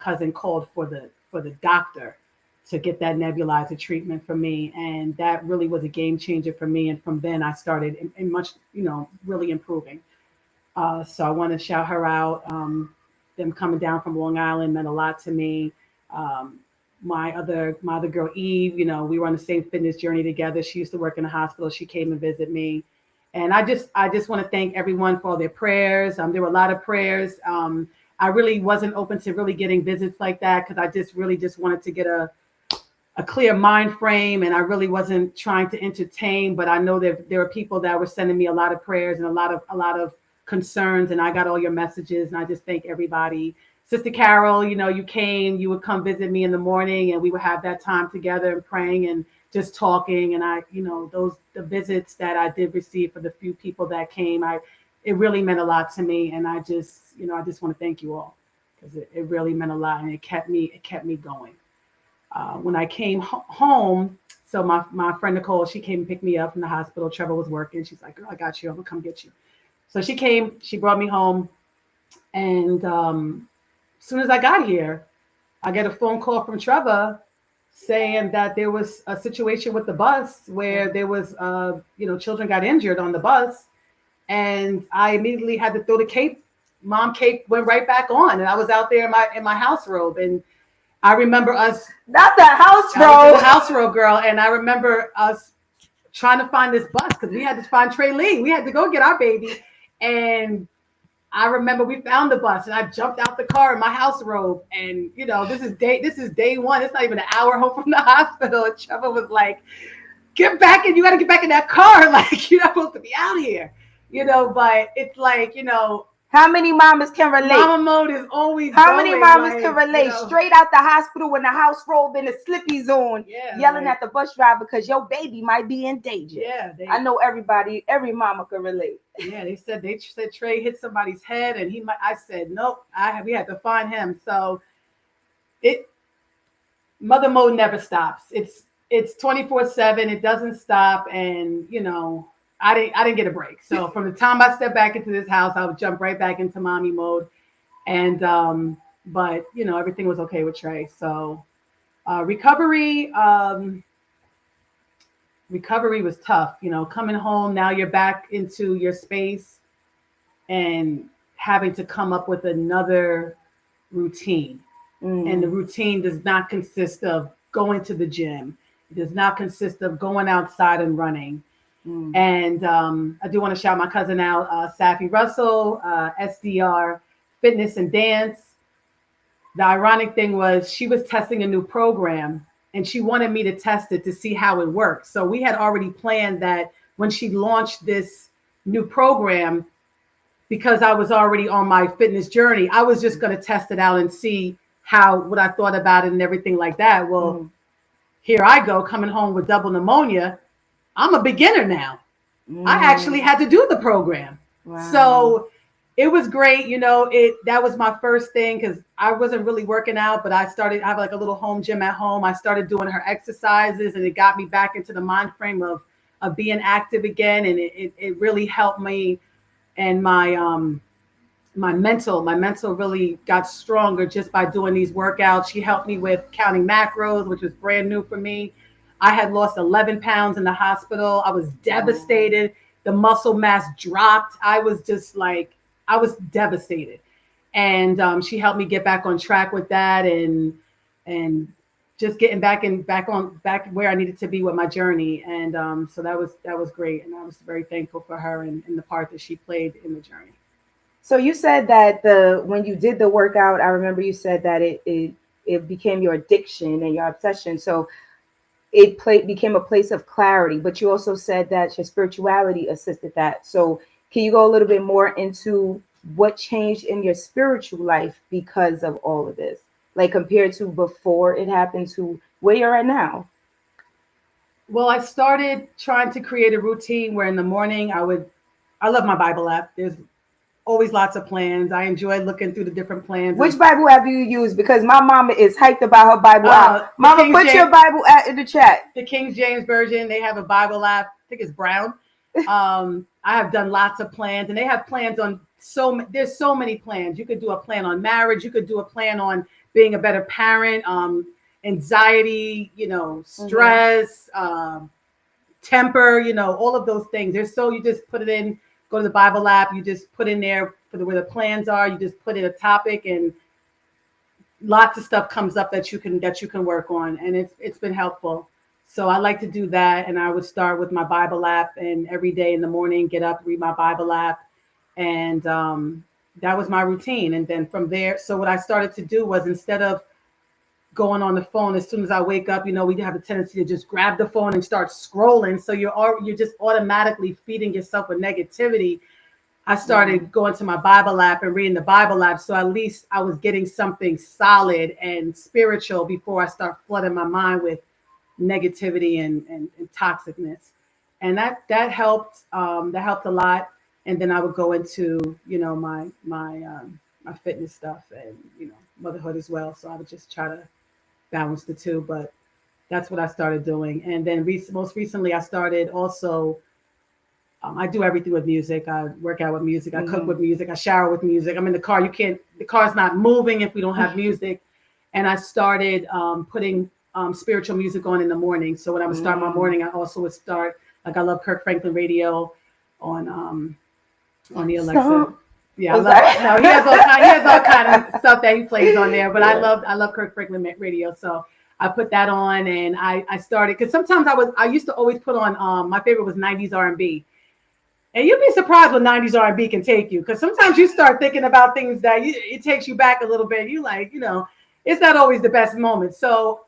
Speaker 4: cousin called for the doctor to get that nebulizer treatment for me, and that really was a game changer for me. And from then I started in much, really improving. So I want to shout her out. Them coming down from Long Island meant a lot to me. My other girl Eve, we were on the same fitness journey together. She used to work in a hospital. She came and visit me, and I just want to thank everyone for all their prayers. There were a lot of prayers. I really wasn't open to really getting visits like that because I just wanted to get a clear mind frame, and I really wasn't trying to entertain. But I know that there were people that were sending me a lot of prayers and a lot of concerns, and I got all your messages, and I just thank everybody. Sister Carol, you came, you would come visit me in the morning, and we would have that time together and praying and just talking. And the visits that I did receive for the few people that came, it really meant a lot to me. And I just want to thank you all because it really meant a lot, and it kept me going. When I came home, so my friend Nicole, she came and picked me up from the hospital. Trevor was working. She's like, girl, I got you. I'm gonna come get you. So she came, she brought me home, and as soon as I got here, I get a phone call from Trevor saying that there was a situation with the bus where there was, children got injured on the bus. And I immediately had to throw the cape. Mom cape went right back on. And I was out there in my house robe. And I remember us.
Speaker 3: Not the house
Speaker 4: I was in
Speaker 3: robe.
Speaker 4: the house robe, girl. And I remember us trying to find this bus because we had to find Trey Lee. We had to go get our baby. And I remember we found the bus, and I jumped out the car in my house robe. And this is day one. It's not even an hour home from the hospital. And Trevor was like, "Get back, and you got to get back in that car. Like you're not supposed to be out here." But it's like
Speaker 3: How many mamas can relate?
Speaker 4: Mama mode is always.
Speaker 3: How many mamas
Speaker 4: like,
Speaker 3: can relate? Straight out the hospital in the house robe and the slippies on, yelling at the bus driver because your baby might be in danger.
Speaker 4: Yeah,
Speaker 3: I know every mama can relate.
Speaker 4: Yeah, they said Trey hit somebody's head, and he might. I said nope. We had to find him. So mother mode never stops. It's 24/7. It doesn't stop, and I didn't get a break. So from the time I stepped back into this house, I would jump right back into mommy mode. And but everything was okay with Trey. So recovery was tough. Coming home, now you're back into your space and having to come up with another routine. And the routine does not consist of going to the gym. It does not consist of going outside and running. And I do want to shout my cousin out, Safi Russell, SDR Fitness and Dance. The ironic thing was she was testing a new program, and she wanted me to test it to see how it works. So we had already planned that when she launched this new program, because I was already on my fitness journey, I was just going to test it out and see what I thought about it and everything like that. Well, here I go coming home with double pneumonia. I'm a beginner now. I actually had to do the program. Wow. So it was great. That was my first thing because I wasn't really working out, but I have like a little home gym at home. I started doing her exercises, and it got me back into the mind frame of being active again. And it really helped me, and my mental really got stronger just by doing these workouts. She helped me with counting macros, which was brand new for me. I had lost 11 pounds in the hospital. I was devastated. The muscle mass dropped. I was just like, I was devastated. And she helped me get back on track with that, and just getting back where I needed to be with my journey. And so that was great. And I was very thankful for her and the part that she played in the journey.
Speaker 3: So you said that the when you did the workout, I remember you said that it became your addiction and your obsession. So became a place of clarity, but you also said that your spirituality assisted that. So can you go a little bit more into what changed in your spiritual life because of all of this, like compared to before it happened to where you're at now?
Speaker 4: Well, I started trying to create a routine where in the morning I love my Bible app. There's always lots of plans. I enjoy looking through the different plans.
Speaker 3: Which Bible app do you use? Because my mama is hyped about her Bible app.
Speaker 4: The
Speaker 3: Mama,
Speaker 4: King
Speaker 3: put your
Speaker 4: James,
Speaker 3: Bible app in the chat.
Speaker 4: the King James version. They have a Bible app. I think it's brown. I have done lots of plans, and they have plans on there's so many plans. You could do a plan on marriage. You could do a plan on being a better parent, anxiety, stress, temper, all of those things. You just put it in, go to the Bible app, you just put in there where the plans are, you just put in a topic, and lots of stuff comes up that you can work on, and it's been helpful. So I like to do that, and I would start with my Bible app, and every day in the morning, get up, read my Bible app, and that was my routine. And then from there, so what I started to do was, instead of going on the phone as soon as I wake up, we have a tendency to just grab the phone and start scrolling. So you're just automatically feeding yourself with negativity. I started going to my Bible app and reading the Bible app. So at least I was getting something solid and spiritual before I start flooding my mind with negativity and toxicness. And that helped. That helped a lot. And then I would go into, my fitness stuff and, motherhood as well. So I would just try to balance the two, but that's what I started doing. And then most recently I started also, I do everything with music. I work out with music. I cook with music. I shower with music. I'm in the car. The car's not moving if we don't have music. And I started putting spiritual music on in the morning. So when I would start my morning, I also would start, like, I love Kirk Franklin radio on the Alexa. Yeah, he has all kind of stuff that he plays on there. But yeah. I love Kirk Franklin radio. So I put that on, and I started, because sometimes I used to always put on, my favorite was 90s R&B. And you'd be surprised what 90s R&B can take you, because sometimes you start thinking about things that it takes you back a little bit. You like, it's not always the best moment. So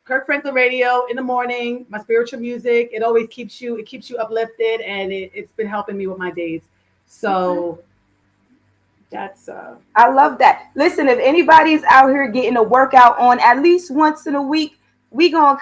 Speaker 4: Kirk Franklin radio in the morning, my spiritual music, it always keeps you uplifted, and it's been helping me with my days. So that's
Speaker 3: I love that. Listen, if anybody's out here getting a workout on at least once in a week, we gonna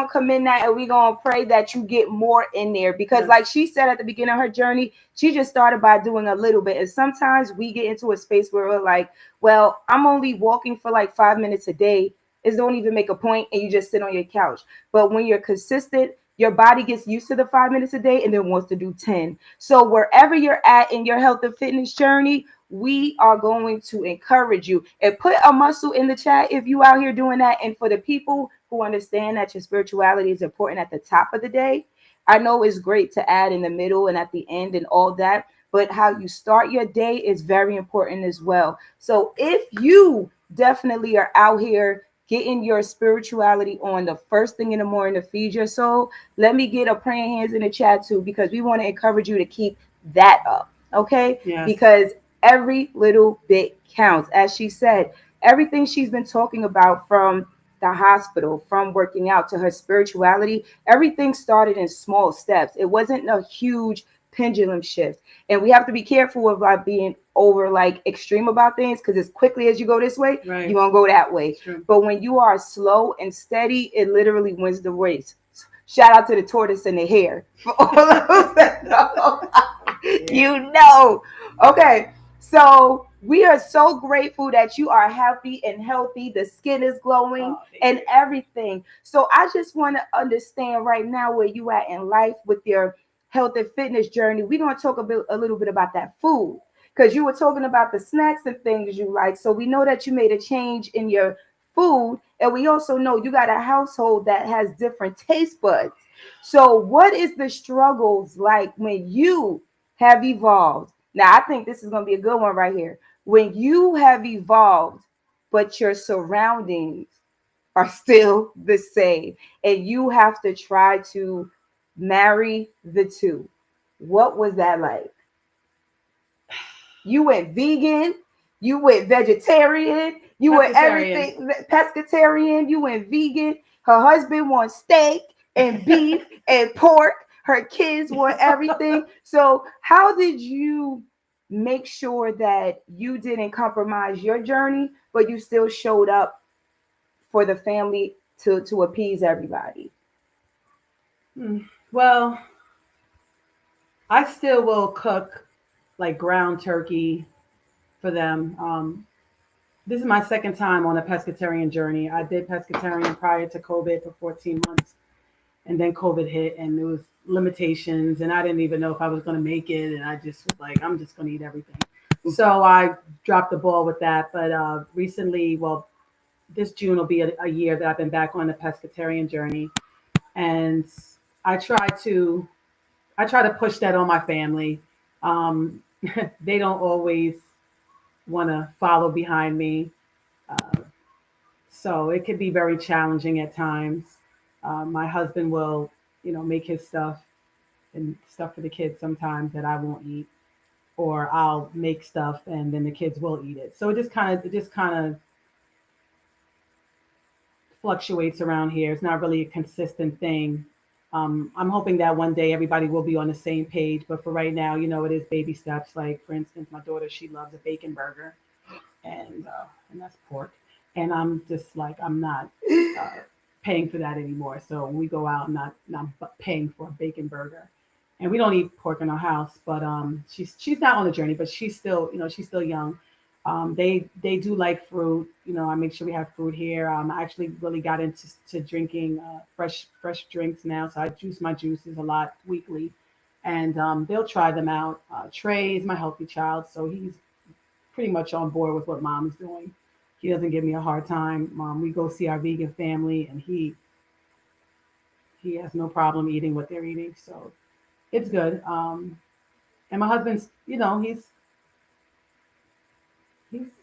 Speaker 3: come in that, and we gonna pray that you get more in there, because like she said at the beginning of her journey, she just started by doing a little bit. And sometimes we get into a space where we're like, well, I'm only walking for like 5 minutes a day. It don't even make a point, and you just sit on your couch. But when you're consistent, your body gets used to the 5 minutes a day and then wants to do 10. So wherever you're at in your health and fitness journey, we are going to encourage you, and put a muscle in the chat if you out here doing that. And for the people who understand that your spirituality is important at the top of the day, I know it's great to add in the middle and at the end and all that, but how you start your day is very important as well. So if you definitely are out here getting your spirituality on the first thing in the morning to feed your soul, let me get a praying hands in the chat too, because we want to encourage you to keep that up. Okay? Yes. Because every little bit counts. As she said, everything she's been talking about, from the hospital, from working out to her spirituality, everything started in small steps. It wasn't a huge pendulum shift. And we have to be careful about being over like extreme about things, because as quickly as you go this way, right, you're gonna go that way. But when you are slow and steady, it literally wins the race. Shout out to the tortoise and the hare for all of those that know. Okay, so we are so grateful that you are happy and healthy. The skin is glowing and everything. So I just want to understand right now where you at in life with your health and fitness journey. We're going to talk a little bit about that food, because you were talking about the snacks and things you like. So we know that you made a change in your food, And we also know you got a household that has different taste buds. So, what is the struggles like when you have evolved? Now, I think this is going to be a good one right here. When you have evolved, but your surroundings are still the same, and you have to try to marry the two. What was that like? You went vegan, you went vegetarian, you went
Speaker 4: Pescatarian.
Speaker 3: everything pescatarian, you went vegan. Her husband wants steak and beef and pork. Her kids want everything. So, how did you make sure that you didn't compromise your journey, but you still showed up for the family to appease everybody?
Speaker 4: Well, I still will cook like ground turkey for them. This is my second time on a pescatarian journey. I did pescatarian prior to COVID for 14 months, and then COVID hit, and there was limitations, and I didn't even know if I was going to make it, and I just was like, I'm just going to eat everything. So I dropped the ball with that. But recently, well, this June will be a year that I've been back on the pescatarian journey, and I try to I try to push that on my family. Um, they don't always want to follow behind me. Uh, so it can be very challenging at times. My husband will, make his stuff and stuff for the kids sometimes that I won't eat, or I'll make stuff and then the kids will eat it. So it just kind of fluctuates around here. It's not really a consistent thing. I'm hoping that one day everybody will be on the same page, but for right now, it is baby steps. Like for instance, my daughter, she loves a bacon burger, and that's pork, and I'm just like I'm not uh, paying for that anymore. So when we go out, I'm not paying for a bacon burger, and we don't eat pork in our house. But she's not on the journey, but she's still young. They do like fruit. I make sure we have fruit here. I actually really got into drinking fresh drinks now, so I juice my juices a lot weekly, and they'll try them out. Trey is my healthy child, so he's pretty much on board with what mom is doing. He doesn't give me a hard time. We go see our vegan family, and he has no problem eating what they're eating, so it's good. And my husband's, he's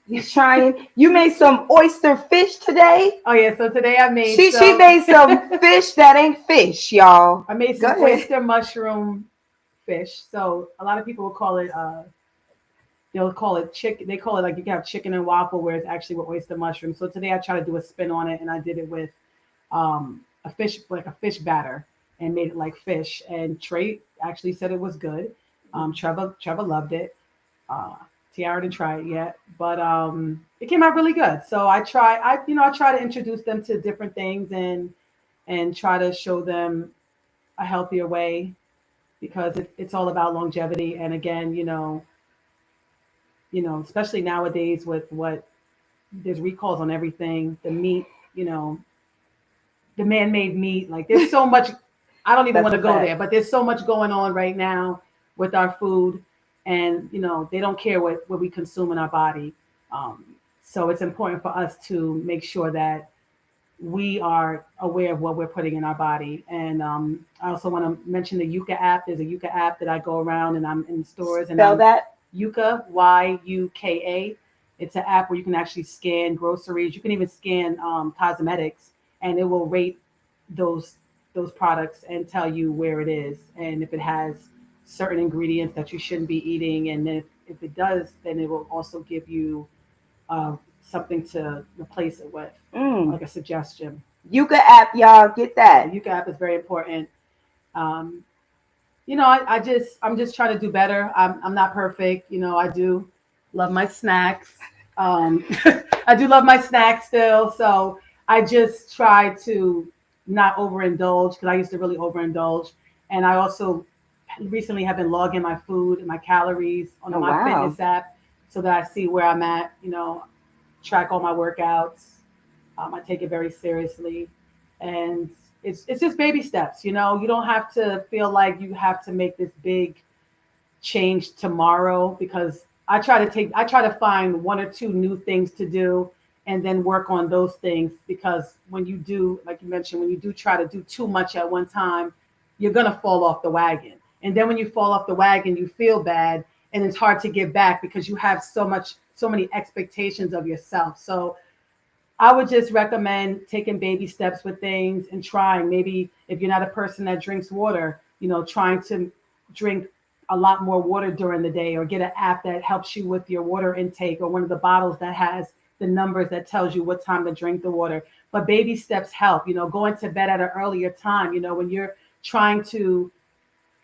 Speaker 3: He's trying. You made some oyster fish today.
Speaker 4: Oh yeah, so today
Speaker 3: She made some fish that ain't fish, y'all.
Speaker 4: I made
Speaker 3: Go
Speaker 4: some
Speaker 3: ahead.
Speaker 4: oyster mushroom fish. So a lot of people will call it they'll call it chicken. They call it like you can have chicken and waffle, where it's actually with oyster mushroom. So today I tried to do a spin on it, and I did it with a fish, like a fish batter, and made it like fish. And Trey actually said it was good. Trevor loved it. Uh, Tiara didn't try it yet, but it came out really good. So I try to introduce them to different things, and try to show them a healthier way, because it's all about longevity. And again, especially nowadays with what there's recalls on everything, the meat, the man-made meat. Like there's so much. I don't even
Speaker 3: That's
Speaker 4: want
Speaker 3: a
Speaker 4: to go
Speaker 3: fact.
Speaker 4: there, but there's so much going on right now with our food, and they don't care what we consume in our body. So it's important for us to make sure that we are aware of what we're putting in our body. And I also want to mention the Yuka app. There's a Yuka app that I go around and I'm in stores, and
Speaker 3: Spell
Speaker 4: I'm
Speaker 3: that.
Speaker 4: Yuka, Yuka. It's an app where you can actually scan groceries. You can even scan cosmetics, and it will rate those products and tell you where it is, and if it has certain ingredients that you shouldn't be eating. And if it does, then it will also give you something to replace it with,
Speaker 3: Mm.
Speaker 4: like a suggestion.
Speaker 3: Yuka app, y'all. Get
Speaker 4: The
Speaker 3: that.
Speaker 4: Yuka app is very important. Um, I'm just trying to do better. I'm not perfect. I do love my snacks. Um, I do love my snacks still. So I just try to not overindulge, because I used to really overindulge. And I also recently have been logging my food and my calories on
Speaker 3: Oh,
Speaker 4: my
Speaker 3: wow.
Speaker 4: fitness app, so that I see where I'm at, track all my workouts. I take it very seriously, and it's just baby steps. You don't have to feel like you have to make this big change tomorrow, because I try to find one or two new things to do, and then work on those things, because when you do, like you mentioned, when you do try to do too much at one time, you're going to fall off the wagon. And then when you fall off the wagon, you feel bad, and it's hard to get back because you have so many expectations of yourself. So I would just recommend taking baby steps with things and trying. Maybe if you're not a person that drinks water, trying to drink a lot more water during the day, or get an app that helps you with your water intake, or one of the bottles that has the numbers that tells you what time to drink the water. But baby steps help, going to bed at an earlier time, when you're trying to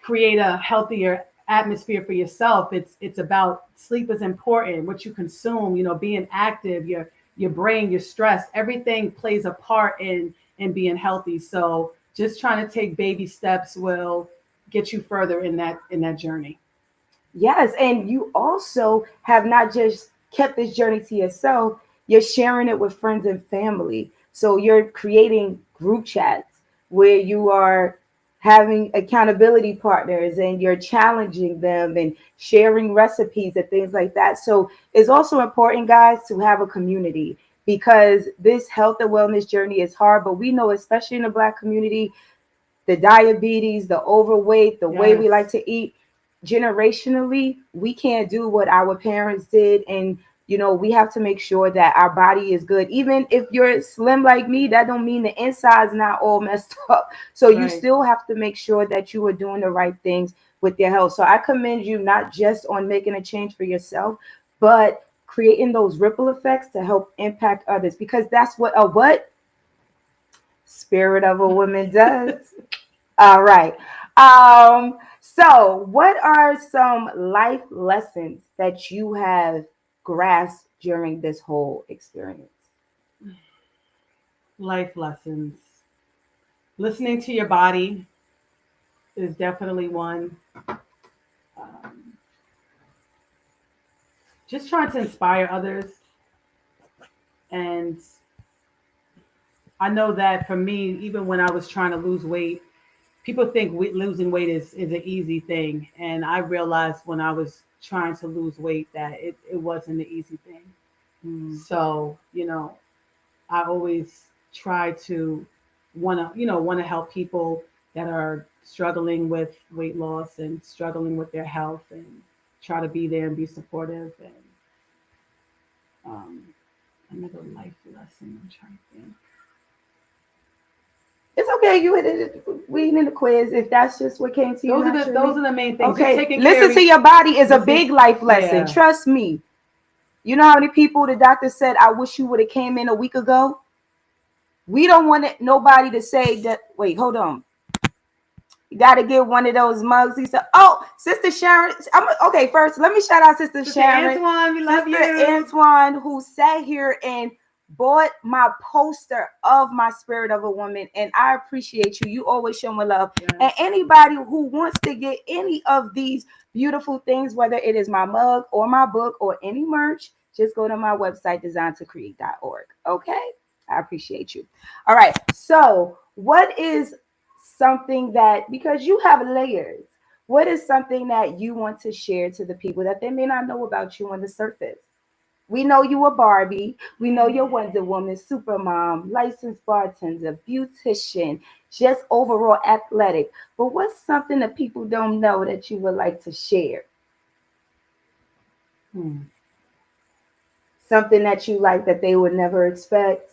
Speaker 4: create a healthier atmosphere for yourself. It's about sleep is important, what you consume, being active, your brain, your stress, everything plays a part in being healthy. So just trying to take baby steps will get you further in that journey.
Speaker 3: Yes, and you also have not just kept this journey to yourself, you're sharing it with friends and family. So you're creating group chats where you are having accountability partners and you're challenging them and sharing recipes and things like that. So it's also important, guys, to have a community, because this health and wellness journey is hard, but we know, especially in the Black community, the diabetes, the overweight, the way we
Speaker 4: Yes.
Speaker 3: like to eat, generationally, we can't do what our parents did. And, we have to make sure that our body is good. Even if you're slim like me, that don't mean the inside's not all messed up. So you
Speaker 4: Right.
Speaker 3: still have to make sure that you are doing the right things with your health. So I commend you not just on making a change for yourself, but creating those ripple effects to help impact others, because that's what a what spirit of a woman does. All right. So what are some life lessons that you have grasped during this whole experience?
Speaker 4: Life lessons. Listening to your body is definitely one. Um, just trying to inspire others. And I know that for me, even when I was trying to lose weight, people think losing weight is an easy thing. And I realized when I was trying to lose weight that it wasn't an easy thing.
Speaker 3: Mm.
Speaker 4: So, I always try to want to help people that are struggling with weight loss and struggling with their health, and try to be there and be supportive. And um, another life lesson I'm trying to think.
Speaker 3: It's okay. You hit it. We in the quiz. If that's just what came to you naturally.
Speaker 4: Those are the main things. Just
Speaker 3: Okay.
Speaker 4: taking care
Speaker 3: Listen
Speaker 4: of
Speaker 3: to your body is a
Speaker 4: listen-
Speaker 3: big life lesson.
Speaker 4: Yeah.
Speaker 3: Trust me. You know how many people the doctor said, I wish you would have came in a week ago? We don't want nobody to say that. Wait, hold on. You got to get one of those mugs. He said, "Oh, Sister Sharon." Okay, first, let me shout out Sister Sharon.
Speaker 4: Antoine, we love
Speaker 3: Sister
Speaker 4: you.
Speaker 3: Antoine, who sat here and bought my poster of my Spirit of a Woman. And I appreciate you. You always show me love.
Speaker 4: Yes.
Speaker 3: And anybody who wants to get any of these beautiful things, whether it is my mug or my book or any merch, just go to my website, designedtocreate.org. Okay? I appreciate you. All right. So, what is something that, because you have layers, what is something that you want to share to the people that they may not know about you on the surface? We know you a Barbie. We know you're Wonder Woman, super mom, licensed bartender, beautician, just overall athletic. But what's something that people don't know that you would like to share? Something that you like that they would never expect?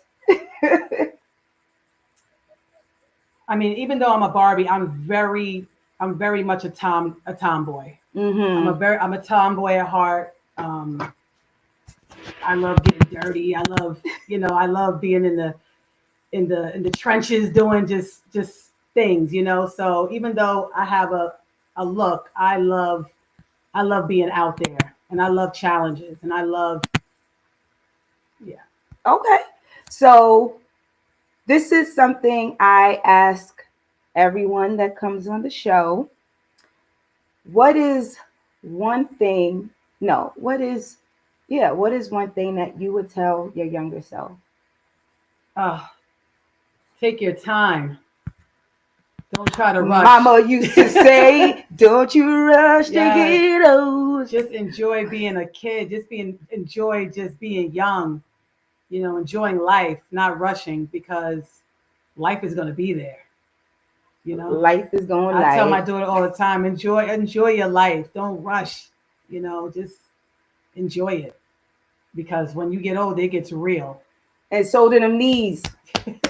Speaker 4: I mean, even though I'm a Barbie, I'm very much a tomboy.
Speaker 3: Mm-hmm.
Speaker 4: I'm a tomboy at heart. I love getting dirty. I love being in the trenches doing just things. So even though I have a look, I love being out there, and I love challenges, and I love yeah.
Speaker 3: Okay. So this is something I ask everyone that comes on the show. What is one thing? No, what is one thing that you would tell your younger self?
Speaker 4: Take your time. Don't try to rush.
Speaker 3: Mama used to say, "Don't you rush to
Speaker 4: Yes.
Speaker 3: get old."
Speaker 4: Just enjoy being a kid. Enjoy just being young. enjoying life, not rushing, because life is going to be there. You know,
Speaker 3: Life is going
Speaker 4: I tell my
Speaker 3: life.
Speaker 4: daughter all the time, enjoy your life. Don't rush. Just enjoy it, because when you get old, it gets real.
Speaker 3: And so do them knees.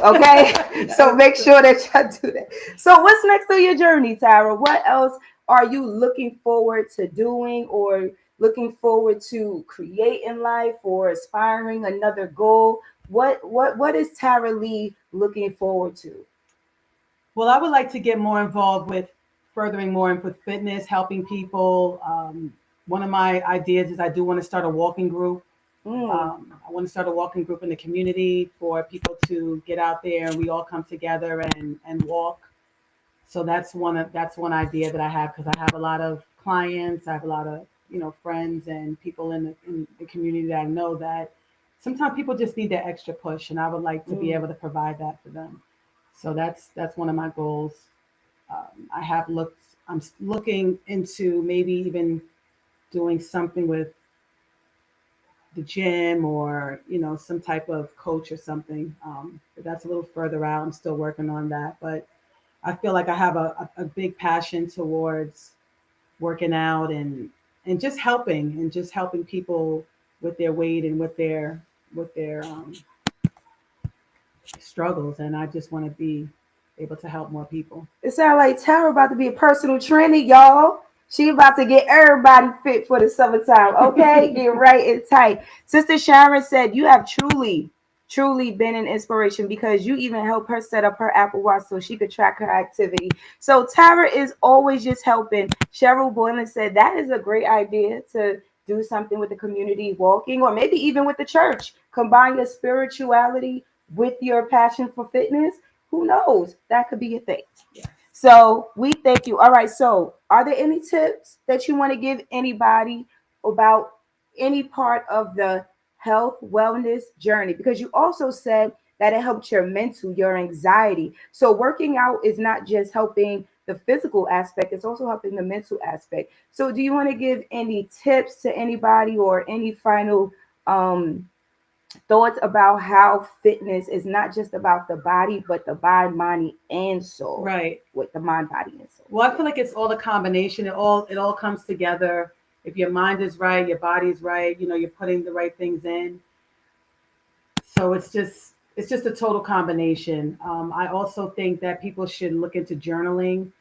Speaker 3: Okay, so make sure that y'all do that. So what's next on your journey, Tara? What else are you looking forward to doing, or looking forward to create in life, or aspiring another goal? What is Tara Lee looking forward to?
Speaker 4: Well, I would like to get more involved with furthering more with fitness, helping people. One of my ideas is I do want to start a walking group.
Speaker 3: Mm,
Speaker 4: I want to start a walking group in the community for people to get out there and we all come together and walk. So that's one idea that I have, because I have a lot of clients, I have a lot of friends and people in the community that I know that sometimes people just need that extra push, and I would like to be
Speaker 3: mm.
Speaker 4: able to provide that for them. So that's one of my goals. I have looked. I'm looking into maybe even doing something with the gym, or some type of coach or something. But that's a little further out. I'm still working on that, but I feel like I have a big passion towards working out and just helping people with their weight and with their struggles, and I just want to be able to help more people.
Speaker 3: It sounds like Tara about to be a personal trainer, y'all. She about to get everybody fit for the summertime. Okay, get right and tight. Sister Sharon said you have truly been an inspiration, because you even helped her set up her Apple Watch so she could track her activity. So Tara is always just helping. Cheryl Boylan said that is a great idea to do something with the community walking, or maybe even with the church. Combine your spirituality with your passion for fitness. Who knows? That could be a thing.
Speaker 4: Yes.
Speaker 3: So we thank you. All right. So, are there any tips that you want to give anybody about any part of the health wellness journey? Because you also said that it helped your mental, your anxiety. So, working out is not just helping the physical aspect, it's also helping the mental aspect. So, do you want to give any tips to anybody, or any final thoughts about how fitness is not just about the body, but the mind, body, and soul?
Speaker 4: Right.
Speaker 3: With the mind, body, and soul.
Speaker 4: Well, I feel like it's all a combination. It all comes together. If your mind is right, your body is right. You're putting the right things in. So it's just a total combination. I also think that people should look into journaling.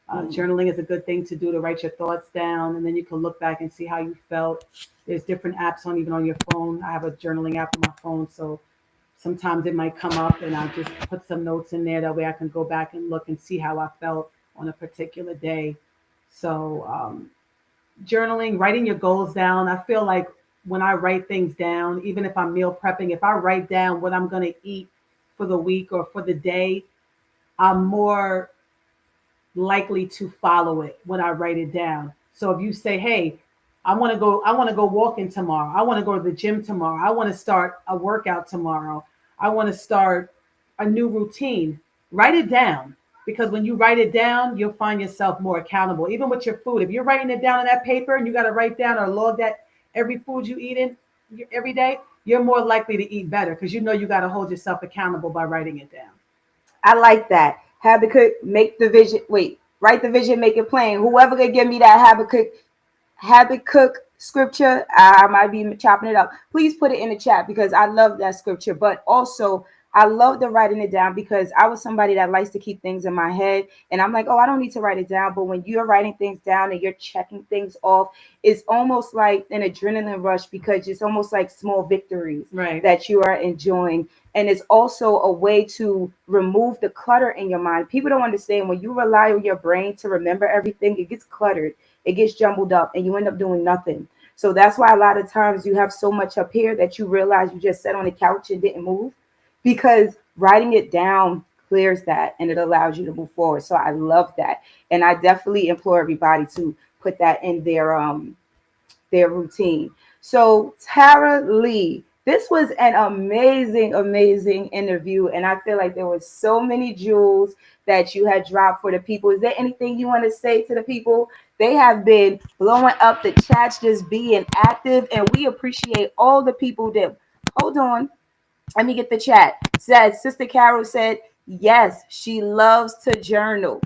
Speaker 3: Mm.
Speaker 4: Journaling is a good thing to do, to write your thoughts down, and then you can look back and see how you felt. There's different apps even on your phone. I have a journaling app on my phone, so sometimes it might come up, and I just put some notes in there. That way, I can go back and look and see how I felt on a particular day. So journaling, writing your goals down. I feel like when I write things down, even if I'm meal prepping, if I write down what I'm going to eat for the week or for the day, I'm more likely to follow it when I write it down. So if you say, "Hey, I want to go walking tomorrow. I want to go to the gym tomorrow. I want to start a workout tomorrow. I want to start a new routine." Write it down, because when you write it down, you'll find yourself more accountable. Even with your food, if you're writing it down on that paper and you got to write down or log that every food you eat in every day, you're more likely to eat better, because you got to hold yourself accountable by writing it down.
Speaker 3: I like that. Habakkuk, make the vision. Wait, write the vision, make it plain. Whoever could give me that Habakkuk scripture, I might be chopping it up. Please put it in the chat, because I love that scripture. But also, I love the writing it down, because I was somebody that likes to keep things in my head. And I'm like, oh, I don't need to write it down. But when you're writing things down and you're checking things off, it's almost like an adrenaline rush, because it's almost like small victories
Speaker 4: Right.
Speaker 3: that you are enjoying. And it's also a way to remove the clutter in your mind. People don't understand, when you rely on your brain to remember everything, it gets cluttered, it gets jumbled up, and you end up doing nothing. So that's why a lot of times you have so much up here that you realize you just sat on the couch and didn't move, because writing it down clears that, and it allows you to move forward. So I love that. And I definitely implore everybody to put that in their routine. So Tara Lee, this was an amazing interview, and I feel like there was so many jewels that you had dropped for the people. Is there anything you want to say to the people? They have been blowing up the chats, just being active, and we appreciate all the people that. Hold on. Let me get the chat. Said Sister Carol said yes, she loves to journal.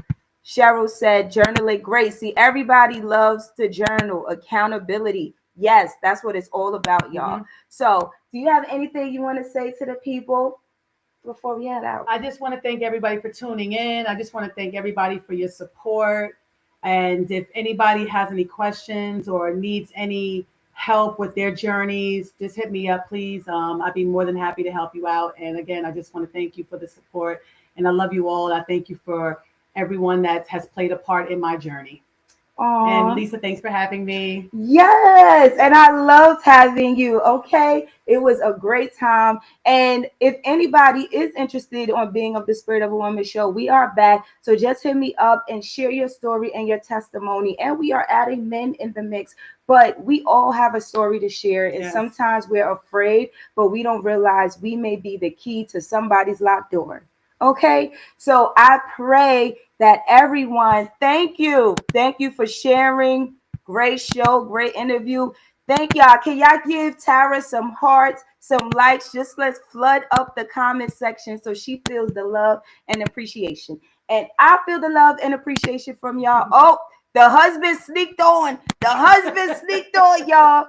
Speaker 3: Cheryl said journaling great. See, everybody loves to journal. Accountability. Yes, that's what it's all about, y'all.
Speaker 4: Mhm.
Speaker 3: So, do you have anything you want to say to the people before we head out?
Speaker 4: I just want to thank everybody for tuning in. I just want to thank everybody for your support. And if anybody has any questions or needs any help with their journeys, just hit me up, please. I'd be more than happy to help you out. And again, I just want to thank you for the support. And I love you all. I thank you for everyone that has played a part in my journey. And
Speaker 3: Aw.
Speaker 4: Lisa, thanks for having me.
Speaker 3: Yes, and I loved having you. Okay, it was a great time. And if anybody is interested on being of the Spirit of a Woman show, we are back. So just hit me up and share your story and your testimony. And we are adding men in the mix, but we all have a story to share. And
Speaker 4: Yes.
Speaker 3: sometimes we're afraid, but we don't realize we may be the key to somebody's locked door. Okay, so I pray that everyone, thank you for sharing. Great show, great interview. Thank y'all. Can y'all give Tara some hearts, some likes? Just let's flood up the comment section so she feels the love and appreciation. And I feel the love and appreciation from y'all. Oh, the husband sneaked on. The husband sneaked on, y'all.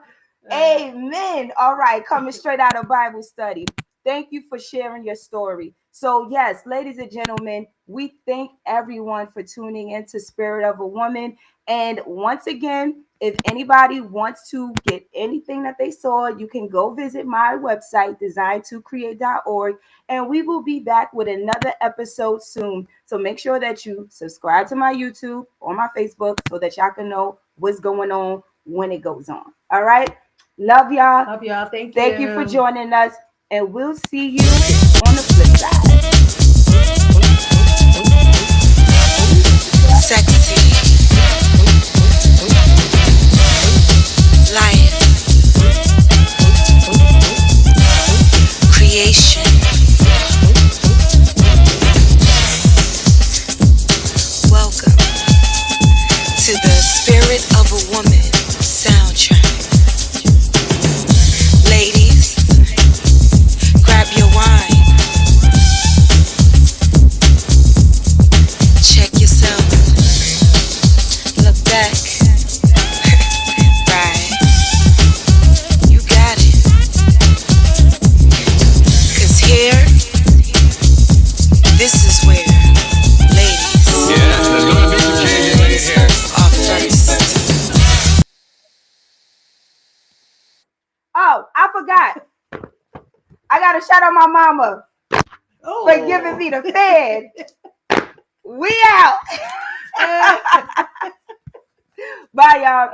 Speaker 3: Amen. All right, coming straight out of Bible study. Thank you for sharing your story. So, yes, ladies and gentlemen, we thank everyone for tuning in to Spirit of a Woman. And once again, if anybody wants to get anything that they saw, you can go visit my website, design2create.org, and we will be back with another episode soon. So make sure that you subscribe to my YouTube or my Facebook so that y'all can know what's going on when it goes on. All right. Love y'all.
Speaker 4: Love y'all. Thank you.
Speaker 3: Thank you for joining us, and we'll see you on the flip side.
Speaker 1: Sexy. Life. Creation. Welcome to the Spirit of a Woman soundtrack. Ladies, grab your wine. Check yourself. Look back. Right. You got it. 'Cause here, this is where ladies
Speaker 2: Yeah, there's gonna be some changes right here.
Speaker 1: are first.
Speaker 3: Oh, I forgot. I got to shout out my mama
Speaker 4: Oh.
Speaker 3: for giving me the fan. We out. Bye, y'all.